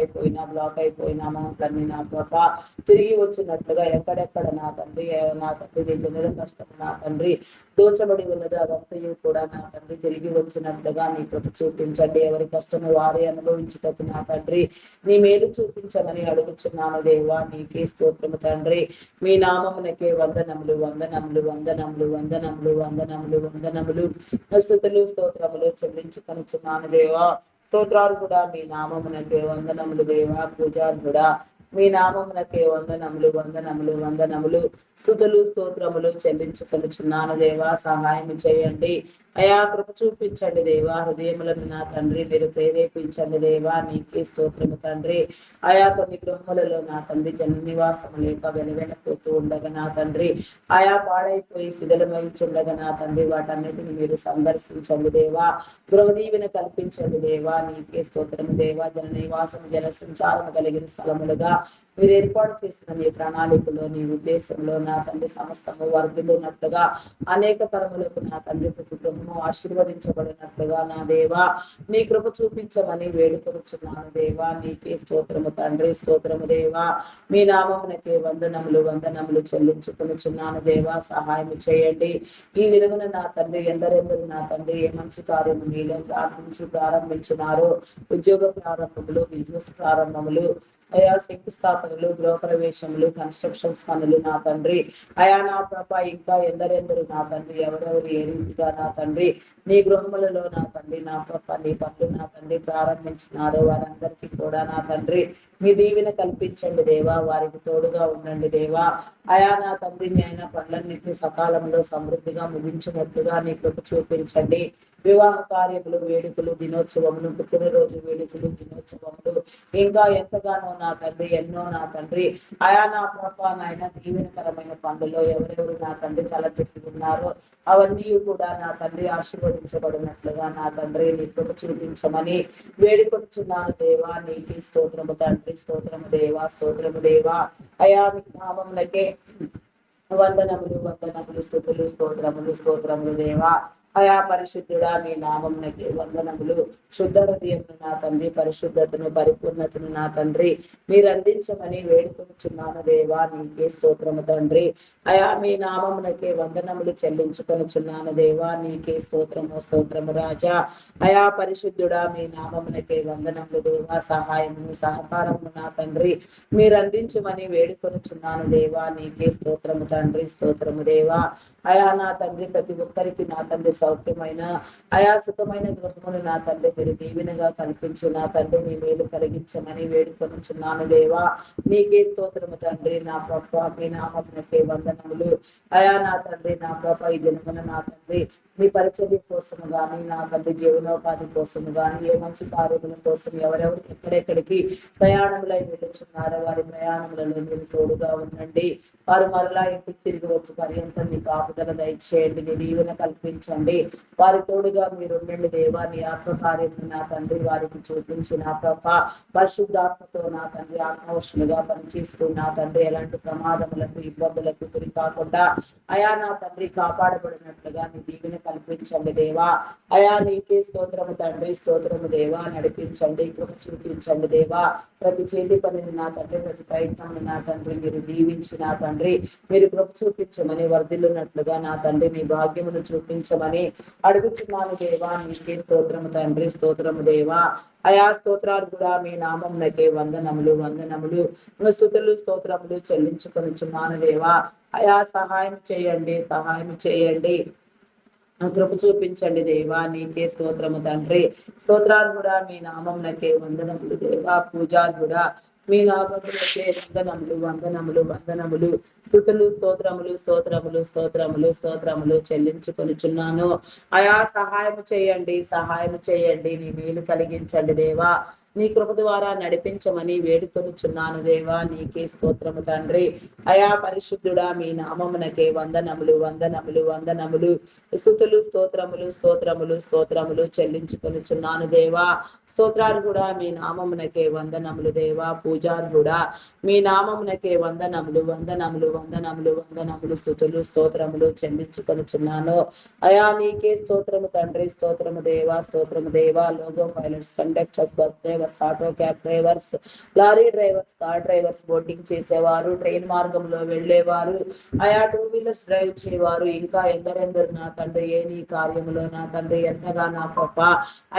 అయిపోయిన అమౌంట్లన్నీ నా ప్రభా తిరిగి వచ్చినట్లుగా ఎక్కడెక్కడ నా తండ్రి నీ జనుల కష్టం నా తండ్రి దోచబడి ఉన్నది అదంతయు కూడా నా తండ్రి తిరిగి వచ్చినట్లుగా నీ కృప చూపించండి. ఎవరి కష్టము వారి అనుభవించుటకు నా తండ్రి నీ మేలు చూపించమని అడుగుచున్నాను దేవా. నీకే స్తోత్రము తండ్రి. మీ నామమునకే వందనములు వందనములు వందనములు వందనములు వందనములు వందనములు స్తుతులు స్తోత్రములు చెల్లించుకొనుచున్నాను దేవా. స్తోత్రాలు కూడా మీ నామమునకే వందనములు దేవా. పూజాలు కూడా మీ నామమునకే వందనములు వందనములు వందనములు స్తుతులు స్తోత్రములు చెల్లించుకొనుచున్నాను దేవా. సహాయం చేయండి అయా, కృప చూపించండి దేవా. హృదయములను నా తండ్రి మీరు ప్రేరేపించండి దేవా. నీకే స్తోత్రము తండ్రి. ఆయా కొన్ని గృహములలో నా తండ్రి జన నివాసము లేక వెనవెనపోతూ ఉండగా నా తండ్రి ఆయా పాడైపోయి శిథిలమైచుండగా నా తండ్రి వాటన్నిటిని మీరు సందర్శించండి దేవా. గృహ దీవెన కల్పించండి దేవా. నీకే స్తోత్రము దేవా. జన నివాసము జన సంచారము కలిగిన స్థలములుగా మీరు ఏర్పాటు చేసిన నీ ప్రణాళికలో నీ ఉద్దేశంలో నా తండ్రి సమస్తము వర్ధిల్లున్నట్లుగా అనేక తరములకు నా తండ్రి కుటుంబము ఆశీర్వదించబడినట్లుగా నా దేవా నీ కృప చూపించమని వేడుకొనుచున్నాను దేవా. నీకే స్తోత్రము తండ్రి. స్తోత్రము దేవా. మీ నామమునకే వందనములు వందనములు చెల్లించుకొనుచున్నాను దేవా. సహాయం చేయండి. ఈ దినమున నా తండ్రి ఎందరెందరూ నా తండ్రి ఏ మంచి కార్యము నీలో ప్రారంభించినారో, ఉద్యోగ ప్రారంభములు, బిజినెస్ ప్రారంభములు, అయా శంకుస్థాపనలు, గృహప్రవేశములు, కన్స్ట్రక్షన్స్ పనులు నా తండ్రి అయా నా ప్రభ ఇంకా ఎందరెందరు నా తండ్రి ఎవరెవరు ఏ రీతిగా నా తండ్రి నీ గృహములలో నా తండ్రి నా ప్రభ నీ పనులు నా తండ్రి ప్రారంభించినారో వారందరికీ కూడా నా తండ్రి మీ దీవెన కల్పించండి దేవా. వారికి తోడుగా ఉండండి దేవా. అయా నా తండ్రి అయిన పనులన్నింటినీ సకాలంలో సమృద్ధిగా ముగించినట్లుగా నీ కృప చూపించండి. వివాహ కార్యములు, వేడుకలు, దినోత్సవములు, పుట్టినరోజు వేడుకలు, దినోత్సవములు ఇంకా ఎంతగానో నా తండ్రి ఎన్నో నా తండ్రి ఆయా నా ప్రభ నాయన దీవెనకరమైన పనులలో ఎవరెవరు నా తండ్రి తలపెట్టి ఉన్నారో అవన్నీ కూడా నా తండ్రి ఆశీర్వదించబడినట్లుగా నా తండ్రి నీ కృప చూపించమని వేడుకొచ్చున్నాను దేవా. నీకు స్తోత్రము తండ్రి. స్తోత్రము దేవా. స్తోత్రము దేవా. అయా మీ నామమునకే వందనములు వందనములు స్తుతులు స్తోత్రములు స్తోత్రములు దేవా. అయా పరిశుద్ధుడా మీ నామమునకే వందనములు. శుద్ధ హృదయమును నా తండ్రి, పరిశుద్ధతను పరిపూర్ణతను నా తండ్రి మీరు అందించమని వేడుకొనుచున్నాను దేవా. నీకే స్తోత్రము తండ్రి. అయా మీ నామమునకే వందనములు చెల్లించుకొనుచున్నాను దేవా. నీకే స్తోత్రము స్తోత్రము రాజా. అయా పరిశుద్ధుడా మీ నామమునకే వందనములు దేవా. సహాయము సహకారము నా తండ్రి మీరు అందించమని వేడుకొనుచున్నాను దేవా. నీకే స్తోత్రము తండ్రి. స్తోత్రము దేవా. అయా నా తండ్రి ప్రతి ఒక్కరికి నా తండ్రి సౌఖ్యమైన అయా సుఖమైన గృహమును నా తండ్రి మీరు దీవెనగా కల్పించి నా తండ్రి నీ మేలు కలిగించమని వేడుకొనుచున్నాను దేవా. నీకే స్తోత్రము తండ్రి. నా ప్రభ మీ నామమునకే వందనములు. అయా నా తండ్రి నా ప్రభ ఈ దినమున నా తండ్రి మీ పరిచర్య కోసము గాని నా తండ్రి జీవనోపాధి కోసము గాని ఏ మంచి కార్యముల కోసం ఎవరెవరు ఎక్కడెక్కడికి ప్రయాణములై వెళ్ళుచున్నారో వారి ప్రయాణములలో మీరు తోడుగా ఉండండి. వారు మరలా ఇంటికి తిరిగి వచ్చి పర్యంతం మీ కాపుదల దయచేయండి. నీ దీవెన కల్పించండి. వారి తోడుగా మీరు ఉండండి దేవా. నీ ఆత్మకార్యము నా తండ్రి వారికి చూపించి నా ప్రభ పరిశుద్ధాత్మతో నా తండ్రి ఆత్మవశులుగా పనిచేస్తూ నా తండ్రి ఎలాంటి ప్రమాదములకు ఇబ్బందులకు గురి కాకుండా అయా నా తండ్రి కాపాడబడినట్లుగా నీ దీవెన కల్పించండి దేవా. అయా నీకే స్తోత్రము తండ్రి. స్తోత్రము దేవా. నడిపించండి, కృప చూపించండి దేవా. ప్రతి చేతి పనిని నా తండ్రి ప్రతి ప్రయత్నం నా తండ్రి మీరు దీవించి నా తండ్రి మీరు కృప చూపించమని వర్ధిల్లున్నట్లుగా నా తండ్రి నీ భాగ్యమును చూపించమని అడుగుచున్నాను దేవా. నీకే స్తోత్రము తండ్రి. స్తోత్రము దేవా. అయా స్తోత్రాలు కూడా మీ నామమునకే వందనములు వందనములు స్తుతులు స్తోత్రములు చెల్లించుకొనుచున్నాను దేవా. అయా సహాయం చేయండి. సహాయం చేయండి. కృప చూపించండి దేవా. నీకే స్తోత్రము తండ్రి. స్తోత్రాలు కూడా మీ నామమునకే వందనములు దేవా. పూజాలు కూడా మీ నామమునకే వందనములు వందనములు వందనములు స్తుతులు స్తోత్రములు స్తోత్రములు స్తోత్రములు స్తోత్రములు చెల్లించుకొనుచున్నాను. అయా సహాయం చేయండి. సహాయం చేయండి. నీ మేలు కలిగించండి దేవా. నీ కృప ద్వారా నడిపించమని వేడుకొనుచున్నాను దేవా. నీకే స్తోత్రము తండ్రి. అయా పరిశుద్ధుడా, మీ నామమునకే వందనములు వందనములు వందనములు, స్తుతులు స్తోత్రములు స్తోత్రములు స్తోత్రములు చెల్లించుకొనుచున్నాను దేవా. స్తోత్రాలు కూడా మీ నామమునకే వందనములు దేవా. పూజారు కూడా మీ నామమునకే వందనములు వందనములు వందనములు వందనములు, స్తుతులు స్తోత్రములు చెల్లించుకొనుచున్నాను. అయా నీకే స్తోత్రము తండ్రి. స్తోత్రము దేవా, స్తోత్రము దేవా. Logo pilots, conductors, bus drivers, auto cab drivers, lorry drivers, car drivers, boating చేసేవారు, ట్రైన్ మార్గంలో వెళ్ళేవారు, అయా టూ వీలర్స్ డ్రైవ్ చేయవారు, ఇంకా ఎందరెందరు నా తండ్రి ఏ నీ కార్యములో నా తండ్రి ఎంతగా నా గొప్ప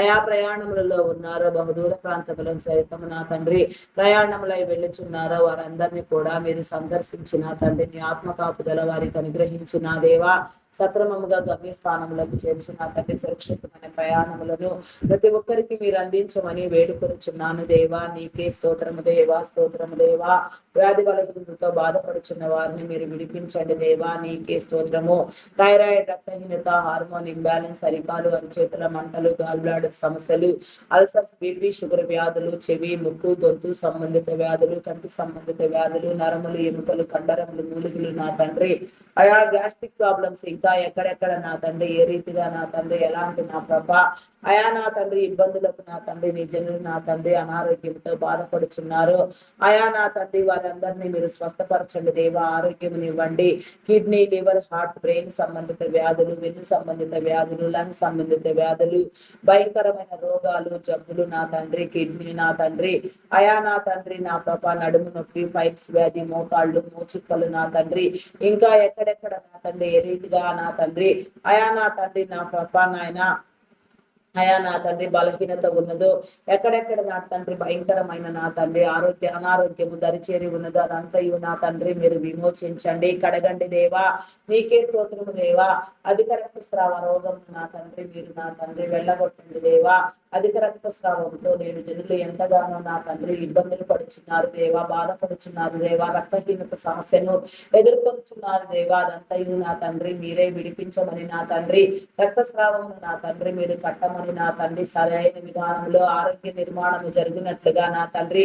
అయా ప్రయాణములలో ఉన్నారో, బహుదూర ప్రాంతములో సైతం నా తండ్రి ప్రయాణములై వెళ్ళుచున్నారో వారందరినీ కూడా మీరు సందర్శించిన తండ్రి, నీ ఆత్మ కాపుదల వారికి అనుగ్రహించిన దేవా. సక్రమముగా గమ్యస్థానములకు చేర్చిన తండ్రి, సురక్షితమైన ప్రయాణములను ప్రతి ఒక్కరికి మీరు అందించమని వేడుకొనుచున్నాను దేవా. నీకే స్తోత్రము దేవా, స్తోత్రము దేవా. వ్యాధి బలహీనతతో బాధపడుచున్న వారిని మీరు విడిపించండి దేవా. నీకే స్తోత్రము. థైరాయిడ్, రక్తహీనత, హార్మోన్ ఇంబ్యాలెన్స్, అరికాలు అరిచేతుల మంటలు, గాల్ బ్లాడర్ సమస్యలు, అల్సర్స్, బీపీ, షుగర్ వ్యాధులు, చెవి, ముక్కు, గొంతు సంబంధిత వ్యాధులు, కంటి సంబంధిత వ్యాధులు, నరములు, ఎముకలు, కండరములు, మూలికలు నా తండ్రి, అయా గ్యాస్ట్రిక్ ప్రాబ్లమ్స్ ఇంకా ఎక్కడెక్కడ నా తండ్రి ఏ రీతిగా నా తండ్రి ఎలాంటి నా ప్రభా అయా నా తండ్రి ఇబ్బందులకు నా తండ్రి నీ జనులు నా తండ్రి అనారోగ్యంతో బాధపడుచున్నారు. అయా నా తండ్రి వారందరినీ మీరు స్వస్థపరచండి దేవా. ఆరోగ్యమునివ్వండి. కిడ్నీ, లివర్, హార్ట్, బ్రెయిన్ సంబంధిత వ్యాధులు, వెన్ను సంబంధిత వ్యాధులు, లంగ్ సంబంధిత వ్యాధులు, భయంకరమైన రోగాలు, జబ్బులు నా తండ్రి, కిడ్నీ నా తండ్రి, అయా నా తండ్రి నా ప్రభా నడుము నొప్పి, పైల్స్ వ్యాధి, మోకాళ్ళు, మోచిప్పలు నా తండ్రి, ఇంకా ఎక్కడెక్కడ నా తండ్రి ఏ రీతిగా నా తండ్రి అయా నా తండ్రి నా ప్రభా నాయన అయా నా తండ్రి బలహీనత ఉన్నదో, ఎక్కడెక్కడ నా తండ్రి భయంకరమైన నా తండ్రి అనారోగ్యము దరిచేరి ఉన్నదో అదంతయు నా తండ్రి మీరు విమోచించండి, కడగండి దేవా. నీకే స్తోత్రము దేవా. అధిక రక్తస్రావ రోగం నా తండ్రి మీరు నా తండ్రి వెళ్ళగొట్టండి దేవా. అధిక రక్తస్రావంతో నేను జనులు ఎంతగానో నా తండ్రి ఇబ్బందులు పడుచున్నారు దేవా, బాధపడుచున్నారు దేవా, రక్తహీనత సమస్యను ఎదుర్కొంటున్నారు దేవా. అదంతయు నా తండ్రి మీరే విడిపించమని నా తండ్రి, రక్తస్రావము నా తండ్రి మీరు కట్టమని నా తండ్రి, సరైన విధానంలో ఆరోగ్య నిర్మాణము జరిగినట్లుగా నా తండ్రి,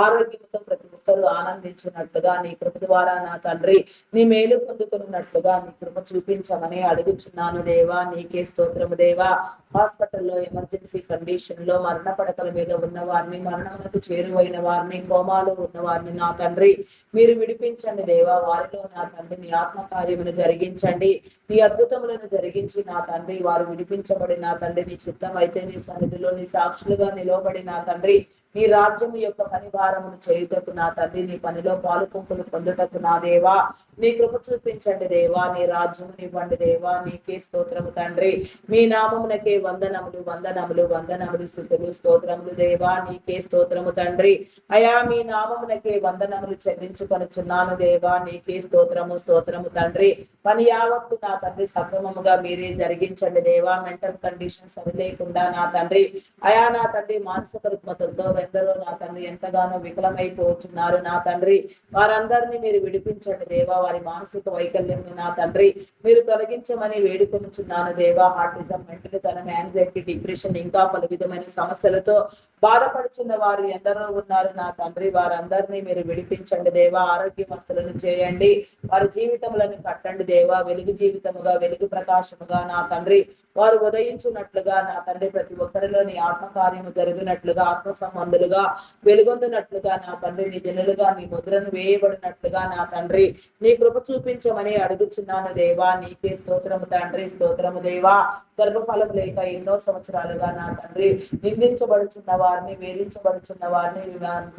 ఆరోగ్యంతో ప్రతి ఒక్కరూ ఆనందించినట్లుగా నీ కృప ద్వారా నా తండ్రి నీ మేలు పొందుకున్నట్లుగా నీ కృప చూపించమని అడుగుచున్నాను దేవా. నీకే స్తోత్రము దేవా. హాస్పిటల్లో ఎమర్జెన్సీ కండిషన్ లో మరణ పడకల మీద ఉన్న వారిని, మరణములకు చేరువైన వారిని, కోమాలో ఉన్న వారిని నా తండ్రి మీరు విడిపించండి దేవా. వారిలో నా తండ్రి నీ ఆత్మ కార్యమును జరిగించండి, నీ అద్భుతములను జరిగించి నా తండ్రి వారు విడిపించబడి నా తండ్రి నీ చిత్తం అయితే నీ సన్నిధిలో నీ సాక్షులుగా నిలవబడి నా తండ్రి నీ రాజ్యము యొక్క పని భారమును చేయుటకు నా తండ్రి నీ పనిలో పాలు పంపులు పొందుటకు నా దేవా నీ కృప చూపించండి దేవా. నీ రాజ్యము ఇవ్వండి దేవా. నీకే స్తోత్రము తండ్రి. మీ నామమునకే వందనములు వందనములు వందనములు, స్తుతులు స్తోత్రములు దేవా. నీకే స్తోత్రము తండ్రి. అయా మీ నామమునకే వందనములు చెల్లించుకొనుచున్నాను దేవా. నీకే స్తోత్రము స్తోత్రము తండ్రి. పని యావత్తు నా తండ్రి సక్రమముగా మీరే జరిగించండి దేవా. మెంటల్ కండిషన్ సరి లేకుండా నా తండ్రి అయా నా తండ్రి మానసిక రుగ్మతలతో ఎందరో నా తండ్రి ఎంతగానో విఫలమైపోతున్నారు నా తండ్రి, వారందరినీ మీరు విడిపించండి దేవా. వారి మానసిక వైకల్యం నా తండ్రి మీరు తొలగించమని వేడుకొనుచున్నాను దేవా. హార్టిజం, మెంటలితనం, యాంగ్జైటీ, డిప్రెషన్ ఇంకా పలు విధమైన సమస్యలతో బాధపడుచున్న వారు ఎందరో ఉన్నారు నా తండ్రి, వారందరినీ మీరు విడిపించండి దేవా. ఆరోగ్యవంతులను చేయండి, వారి జీవితములను కట్టండి దేవా. వెలుగు జీవితముగా, వెలుగు ప్రకాశముగా నా తండ్రి వారు ఉదయించున్నట్లుగా నా తండ్రి ప్రతి ఒక్కరిలో నీ ఆత్మకార్యము జరిగినట్లుగా, ఆత్మ సంబంధులుగా వెలుగొందినట్లుగా నా తండ్రి నీ జనులుగా నీ ముద్రను వేయబడినట్లుగా నా తండ్రి నీ కృప చూపించమని అడుగుచున్నాను దేవా. నీకే స్తోత్రము తండ్రి. స్తోత్రము దేవా. గర్భఫలం లేక ఎన్నో సంవత్సరాలుగా నా తండ్రి నిందించబడుచున్న వారిని, వేధించబడుచున్న వారిని,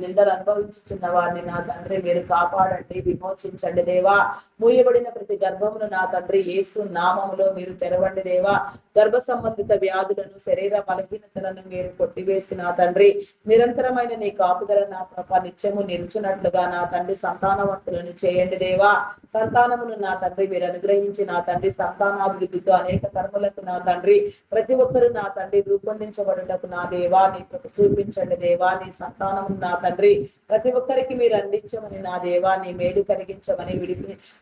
నిందలు అనుభవించుచున్న వారిని నా తండ్రి మీరు కాపాడండి, విమోచించండి దేవా. మూయబడిన ప్రతి గర్భమును నా తండ్రి యేసు నామములో మీరు తెరవండి దేవా. గర్భ సంబంధిత వ్యాధులను, శరీర బలహీనతలను మీరు కొట్టివేసి నా తండ్రి నిరంతరమైన నీ కాపుదల నా ప్రభ నిత్యము నిలిచినట్లుగా నా తండ్రి సంతానవంతులను చేయండి దేవా. సంతానమును నా తండ్రి మీరు అనుగ్రహించి నా తండ్రి సంతానాభివృద్ధితో అనేక కర్మలకు నా తండ్రి ప్రతి ఒక్కరు నా తండ్రి రూపొందించబడుటకు నా దేవా నీ కృప చూపించండి దేవా. నీ సంతానమును నా తండ్రి ప్రతి ఒక్కరికి మీరు అందించమని నా దేవా, నీ మేలు కలిగించమని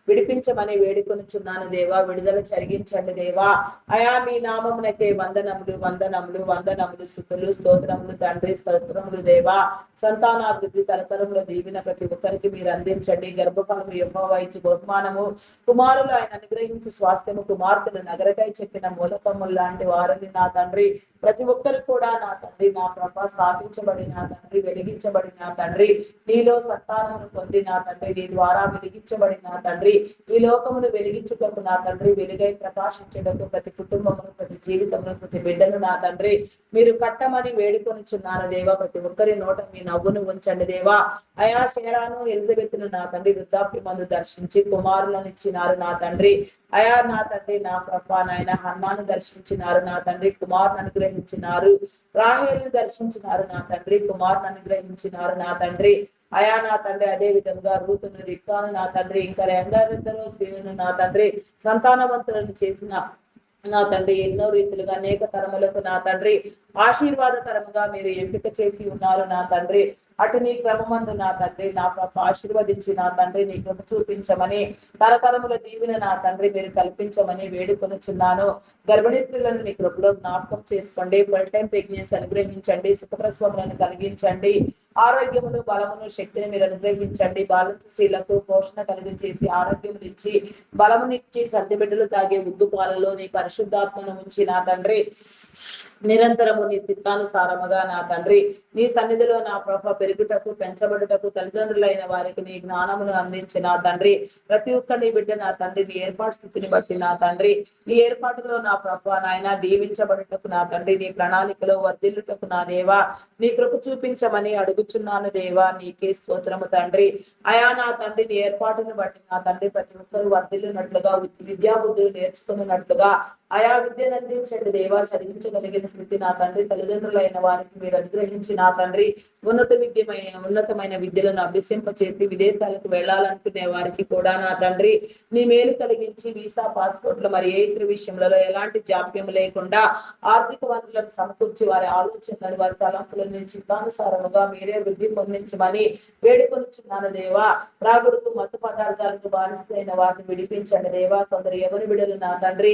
విడిపించమని వేడుకొనుచున్నాను దేవా. విడుదల జరిగించండి దేవా. అయా మీ నామమునకే వందనములు వందనములు వందనములు స్తుతులు స్తోత్రములు తండ్రి స్తోత్రములు దేవా. సంతానాభివృద్ధి తరతరముల దీవిన ప్రతి ఒక్కరికి మీరు అందించండి. గర్భఫలము యెహోవా ఇచ్చు బహుమానము, కుమారులు ఆయన అనుగ్రహించి స్వాస్థ్యము, కుమార్తెలు నగరకై చెక్కిన మూలకములు లాంటి వారిని నా తండ్రి. ప్రతి ఒక్కరు కూడా నా తండ్రి నా ప్రభ స్థాపించబడిన తండ్రి, వెలిగించబడిన తండ్రి, నీలో సంతానమును పొంది నా తండ్రి, నీ ద్వారా వెలిగించబడిన తండ్రి, ఈ లోకమును వెలిగించుటకు నా తండ్రి, వెలుగై ప్రకాశించటకు ప్రతి కుటుంబమును, ప్రతి జీవితమును, ప్రతి బిడ్డను నా తండ్రి మీరు కట్టమని వేడుకొనిచున్నాను దేవా. ప్రతి ఒక్కరి నోట మీ నవ్వును ఉంచండి దేవా. అయా షేరాను ఎలిజబెత్ను నా తండ్రి వృద్ధాప్యమందు దర్శించి కుమారులను ఇచ్చినారు నా తండ్రి. అయా నా తండ్రి నా ప్రభ నాయన హన్నాను దర్శించినారు నా తండ్రి, కుమారుని అనుగ్రహించినారు. రాహేలును దర్శించినారు నా తండ్రి, కుమారుని అనుగ్రహించినారు నా తండ్రి. అయా నా తండ్రి అదే విధంగా రూతును, రిక్కాను నా తండ్రి, ఇంకా ఎందరెందరో స్త్రీలను నా తండ్రి సంతానవంతులను చేసిన నా తండ్రి ఎన్నో రీతులుగా అనేక తరములకు నా తండ్రి ఆశీర్వాదకరముగా మీరు ఎంపిక చేసి ఉన్నారు నా తండ్రి. అటు నీ క్రమమందు నా తండ్రి నా పాప ఆశీర్వదించి నా తండ్రి నీ కృప చూపించమని, తరతరముల దీవెన నా తండ్రి మీరు కల్పించమని వేడుకొనుచున్నాను. గర్భిణీ స్త్రీలను నీ కృపలో జ్ఞాపకం చేసుకోండి. ఫుల్ టైం ప్రెగ్నెన్సీ అనుగ్రహించండి. సుఖప్రసవములను కలిగించండి. ఆరోగ్యమును బలమును శక్తిని మీరు అనుగ్రహించండి. బాలింత స్త్రీలకు పోషణ కలిగి చేసి ఆరోగ్యం ఇచ్చి బలమునిచ్చి సంతి బిడ్డలు తాగే ఉద్దు పాలలో నీ పరిశుద్ధాత్మను ఉంచి నా తండ్రి నిరంతరము నీ చిత్తానుసారముగా నా తండ్రి నీ సన్నిధిలో నా ప్రభ పెరుగుటకు పెంచబడుటకు తల్లిదండ్రులైన వారికి నీ జ్ఞానమును అందించి నా తండ్రి ప్రతి ఒక్క నీ బిడ్డ నా తండ్రి నీ ఏర్పాటు స్థితిని బట్టి నా తండ్రి నీ ఏర్పాటులో నా ప్రభ నాయన దీవించబడుటకు నా తండ్రి నీ ప్రణాళికలో వర్ధిల్లుటకు నా దేవా నీ కృప చూపించమని అడుగుచున్నాను దేవా. నీకే స్తోత్రము తండ్రి. అయా నా తండ్రి నీ ఏర్పాటును బట్టి నా తండ్రి ప్రతి ఒక్కరు వర్ధిల్లునట్లుగా విద్యా బుద్ధులు నేర్చుకున్నట్లుగా ఆయా విద్యను అందించండి దేవా. చదివించగలిగిన స్థితి నా తండ్రి తల్లిదండ్రులైన వారికి మీరు అనుగ్రహించి నా తండ్రి ఉన్నతమైన విద్యలను అభ్యసింప చేసి విదేశాలకు వెళ్ళాలనుకునే వారికి కూడా నా తండ్రి నీ మేలు కలిగించి వీసా పాస్పోర్ట్లు మరి ఏ ఇతర విషయంలో ఎలాంటి జాప్యం లేకుండా ఆర్థిక వనరులను సమకూర్చి వారి ఆలోచనలు వారి తలంపులను చిత్తానుసారముగా మీరే వృద్ధి పొందించమని వేడుకొనిచున్నాను దేవా. రాగుడుకు మత్తు పదార్థాలకు బానిసైన వారిని విడిపించండి దేవా. కొందరు ఎవరి బిడలు నా తండ్రి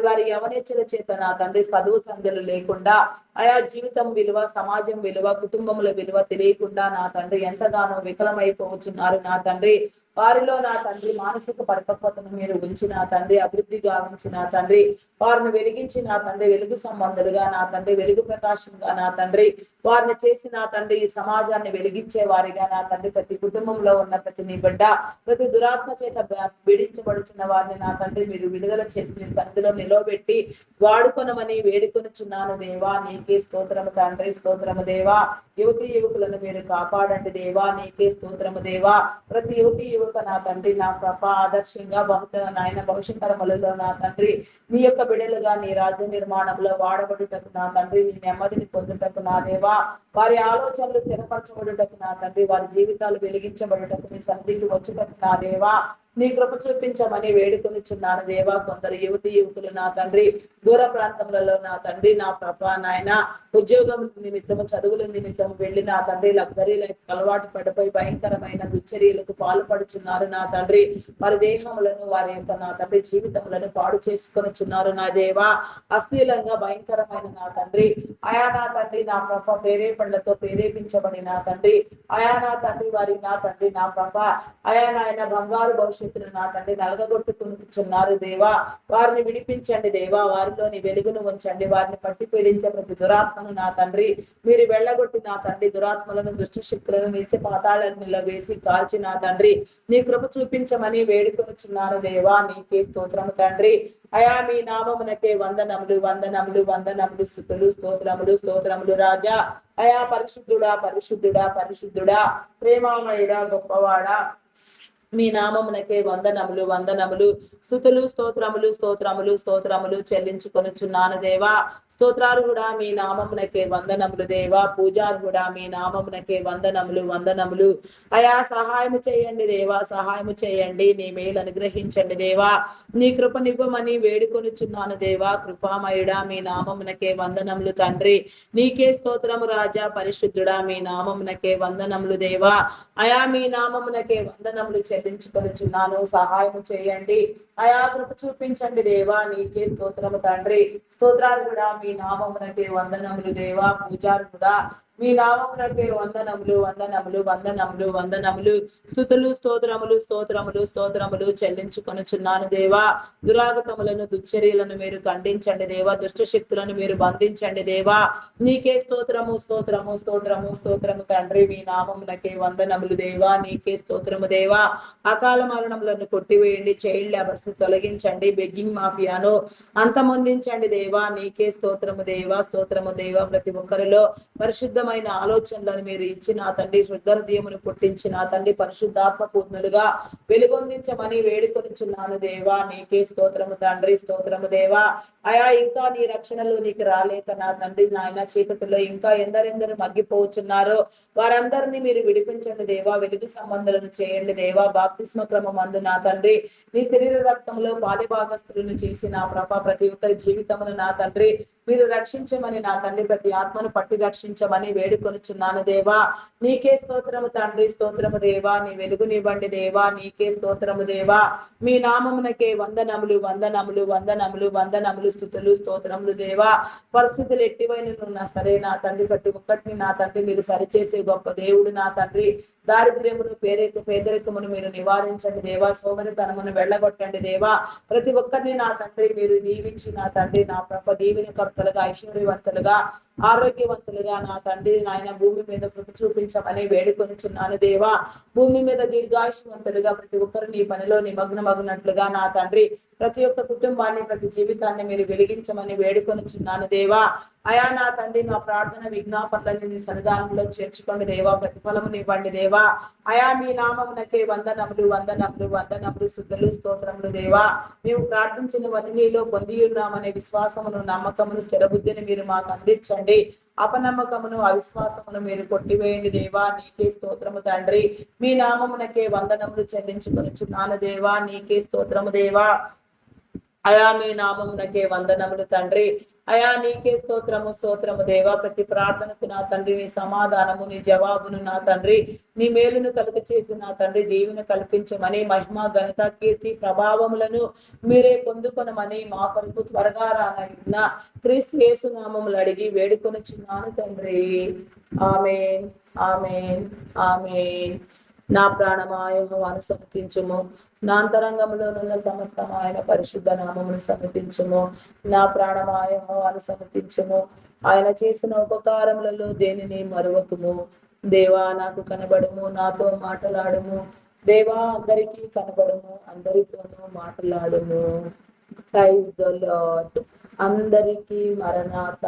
వారి యవనేచ్ఛల చేత నా తండ్రి చదువు సంధ్యలు లేకుండా ఆయా జీవితం విలువ సమాజం విలువ కుటుంబముల విలువ తెలియకుండా నా తండ్రి ఎంతగానో వికలమైపోవచ్చున్నారు నా తండ్రి. వారిలో నా తండ్రి మానసిక పరిపక్వతను మీరు ఉంచి నా తండ్రి అభివృద్ధి గావించి నా తండ్రి వారిని వెలిగించి నా తండ్రి వెలుగు సంబంధులుగా నా తండ్రి వెలుగు ప్రకాశంగా నా తండ్రి వారిని చేసి నా తండ్రి ఈ సమాజాన్ని వెలిగించే వారిగా నా తండ్రి ప్రతి కుటుంబంలో ఉన్న ప్రతి నీ బిడ్డ ప్రతి దురాత్మ చేత పీడించబడుచున్న వారిని నా తండ్రి మీరు విడుదల చేసి సన్నిధిలో నిలవబెట్టి వాడుకొనమని వేడుకొనుచున్నాను దేవా. నీకే స్తోత్రము తండ్రి. స్తోత్రము దేవా. యువతి యువకులను మీరు కాపాడండి దేవా. నీకే స్తోత్రము దేవా. ప్రతి యువతి యువక నా తండ్రి నా కృప ఆదర్శంగా నాయన భవిష్యత్ తరములలో నా తండ్రి నీ యొక్క బిడలుగా నీ రాజ్య నిర్మాణంలో వాడబడుటకు నా తండ్రి నీ నెమ్మదిని పొందుటకు నా దేవా వారి ఆలోచనలు స్థిరపరచబడుటకు నా తండ్రి వారి జీవితాలు వెలిగించబడుటకు నీ సన్నిధికి వచ్చుటకు నా దేవా నీ కృప చూపించమని వేడుకొనిచున్నాను దేవా. కొందరు యువతి యువకులు నా తండ్రి దూర ప్రాంతములలో నా తండ్రి నా ప్రభ నాయన ఉద్యోగం నిమిత్తము చదువుల నిమిత్తము వెళ్ళి నా తండ్రి లగ్జరీ లైఫ్ అలవాటు పడిపోయి భయంకరమైన దుశ్చర్యలకు పాల్పడుచున్నారు నా తండ్రి. వారి దేహములను వారి యొక్క నా తండ్రి జీవితములను పాడు చేసుకొనిచున్నారు నా దేవా. అశ్లీలంగా భయంకరమైన నా తండ్రి ఆయా నా తండ్రి నా ప్రభ ప్రేరేపణలతో ప్రేరేపించబడి నా తండ్రి ఆయా నా తండ్రి వారి నా తండ్రి నా ప్రభ ఆయా నాయన బంగారు భవిష్యత్తు నా తండ్రి నలగగొట్టుకుంటున్నారు దేవా. వారిని విడిపించండి దేవా. వారిలోని వెలుగును ఉంచండి. వారిని పట్టి పీడించే ప్రతి దురాత్మను నా తండ్రి మీరు వెళ్ళగొట్టి నా తండ్రి దురాత్మలను దుష్ట శక్తులను నిత్య పాతాళంలో వేసి కాల్చి నా తండ్రి నీ కృప చూపించమని వేడుకొనుచున్నాను దేవా. నీకే స్తోత్రము తండ్రి. అయా మీ నామమునకే వందనములు వందనములు వందనములు స్తుతులు స్తోత్రములు స్తోత్రములు రాజా. అయా పరిశుద్ధుడా పరిశుద్ధుడా పరిశుద్ధుడా ప్రేమామయుడా గొప్పవాడా మీ నామమునకే వందనములు వందనములు స్తుతులు స్తోత్రములు స్తోత్రములు స్తోత్రములు చెల్లించుకొనుచున్నాను దేవా. స్తోత్రార్హుడా మీ నామమునకే వందనములు దేవా. పూజార్హుడా మీ నామమునకే వందనములు వందనములు. అయా సహాయము చేయండి దేవా. సహాయము చేయండి. నీ మేలు అనుగ్రహించండి దేవా. నీ కృపనివ్వమని వేడుకొనుచున్నాను దేవా. కృపామయుడా మీ నామమునకే వందనములు తండ్రి. నీకే స్తోత్రము రాజా. పరిశుద్ధుడా మీ నామమునకే వందనములు దేవా. అయా మీ నామమునకే వందనములు చెల్లించుకొనుచున్నాను. సహాయము చేయండి. అయా కృప చూపించండి దేవా, నీకే స్తోత్రము తండ్రి. స్తోత్రాలు కూడా మీ నామమునకే వందనములు దేవా. పూజారు కూడా మీ నామమునకే వందనములు వందనములు వందనములు వందనములు. స్తుతులు స్తోత్రములు స్తోత్రములు స్తోత్రములు చెల్లించుకొనుచున్నాను దేవా. దురాగతములను దుశ్చర్యలను మీరు ఖండించండి దేవా. దుష్ట శక్తులను మీరు బంధించండి దేవా. నీకే స్తోత్రము స్తోత్రము స్తోత్రము స్తోత్రము తండ్రి. మీ నామమునకే వందనములు దేవా. నీకే స్తోత్రము దేవా. అకాల మరణములను కొట్టివేయండి. చైల్డ్ లేబర్స్ తొలగించండి. బెగ్గింగ్ మాఫియాను అంతమొందించండి దేవా. నీకే స్తోత్రము దేవా. స్తోత్రము దేవా. ప్రతి ఒక్కరిలో పరిశుద్ధమైన ఆలోచనలను మీరు ఇచ్చి నా తండ్రి హృదయమును పుట్టించి నా తండ్రి పరిశుద్ధాత్మ పూర్ణులుగా వెలుగొందించమని వేడుకొనిచున్నాను దేవా. నీకే స్తోత్రము తండ్రి. స్తోత్రము దేవా. అయా ఇంకా నీ రక్షణలో నీకు రాలేక నా తండ్రి నాయన చీకటిలో ఇంకా ఎందరెందరు మగ్గిపోవచ్చున్నారో వారందరినీ మీరు విడిపించండి దేవా. వెలుగు సంబంధాలను చేయండి దేవా. బాప్తిస్మ క్రమం అందు నా తండ్రి నీ శరీర రక్తంలో పాలిభాగస్తులను చేసి నా ప్రభ ప్రతి ఒక్కరి జీవితమును నా తండ్రి మీరు రక్షించమని నా తండ్రి ప్రతి ఆత్మను పట్టి రక్షించమని వేడుకొనుచున్నాను దేవా. నీకే స్తోత్రము తండ్రి. స్తోత్రము దేవా. నీ వెలుగునివ్వండి దేవా. నీకే స్తోత్రము దేవా. మీ నామమునకే వందనములు వందనములు వందనములు వందనములు. స్తుతులు స్తోత్రములు దేవా. పరిస్థితులు ఎట్టివైనా సరే నా తండ్రి ప్రతి ఒక్కటిని నా తండ్రి మీరు సరిచేసే గొప్ప దేవుడు నా తండ్రి. దారిద్ర్యమును పేదరికమును మీరు నివారించండి దేవా. సోమరితనమును వెళ్ళగొట్టండి దేవా. ప్రతి ఒక్కరిని నా తండ్రి మీరు దీవించి నా తండ్రి నా ప్రభ దీవెనకర్తలుగా ఐశ్వర్యవంతులుగా ఆరోగ్యవంతులుగా నా తండ్రి నాయన భూమి మీద కృప చూపించమని వేడుకొనిచున్నాను దేవా. భూమి మీద దీర్ఘాయుష్వంతులుగా ప్రతి ఒక్కరు నీ పనిలో నిమగ్నమగునట్లుగా నా తండ్రి ప్రతి ఒక్క కుటుంబాన్ని ప్రతి జీవితాన్ని మీరు వెలిగించమని వేడుకొనిచున్నాను దేవా. అయా నా తండ్రి మా ప్రార్థన విజ్ఞాపనలను నీ సన్నిధానంలో చేర్చుకోండి దేవా. ప్రతిఫలమును ఇవ్వండి దేవా. అయా మీ నామమునకే వందనములు వందనములు వందనములు. స్తుతులు స్తోత్రములు దేవా. మేము ప్రార్థించినవన్నీ నీలో పొంది ఉన్నామనే విశ్వాసమును నమ్మకమును స్థిరబుద్ధిని మీరు మాకు అందించండి. అపనమ్మకమును అవిశ్వాసమును మీరు కొట్టివేయండి దేవా. నీకే స్తోత్రము తండ్రి. మీ నామమునకే వందనములు చెల్లించుకొనుచున్నాను దేవా. నీకే స్తోత్రము దేవా. అయా మీ నామమునకే వందనములు తండ్రి. అయా నీకే స్తోత్రము స్తోత్రము దేవా. ప్రతి ప్రార్థనకు నా తండ్రి నీ సమాధానము నీ జవాబును నా తండ్రి నీ మేలును కలుగ చేసి నా తండ్రి దీవెన కల్పించమని మహిమ ఘనత కీర్తి ప్రభావములను మీరే పొందుకొనమని మా కొరకు త్వరగా రానున్న క్రీస్తు యేసు నామములు అడిగి వేడుకొనుచున్నాను తండ్రి. ఆమేన్ ఆమేన్ ఆమేన్. నా ప్రాణమా యెహోవాను సన్నిధించుము. నా అంతరంగములోనున్న సమస్తం ఆయన పరిశుద్ధ నామమును సన్నిధించుము. నా ప్రాణమా యెహోవాను సన్నిధించుము. ఆయన చేసిన ఉపకారములలో దేనిని మరువకుము. దేవా నాకు కనబడుము. నాతో మాట్లాడుము. దేవా అందరికీ కనబడుము. అందరితోనూ మాట్లాడుము. Praise the lord. అందరికీ మరణాత.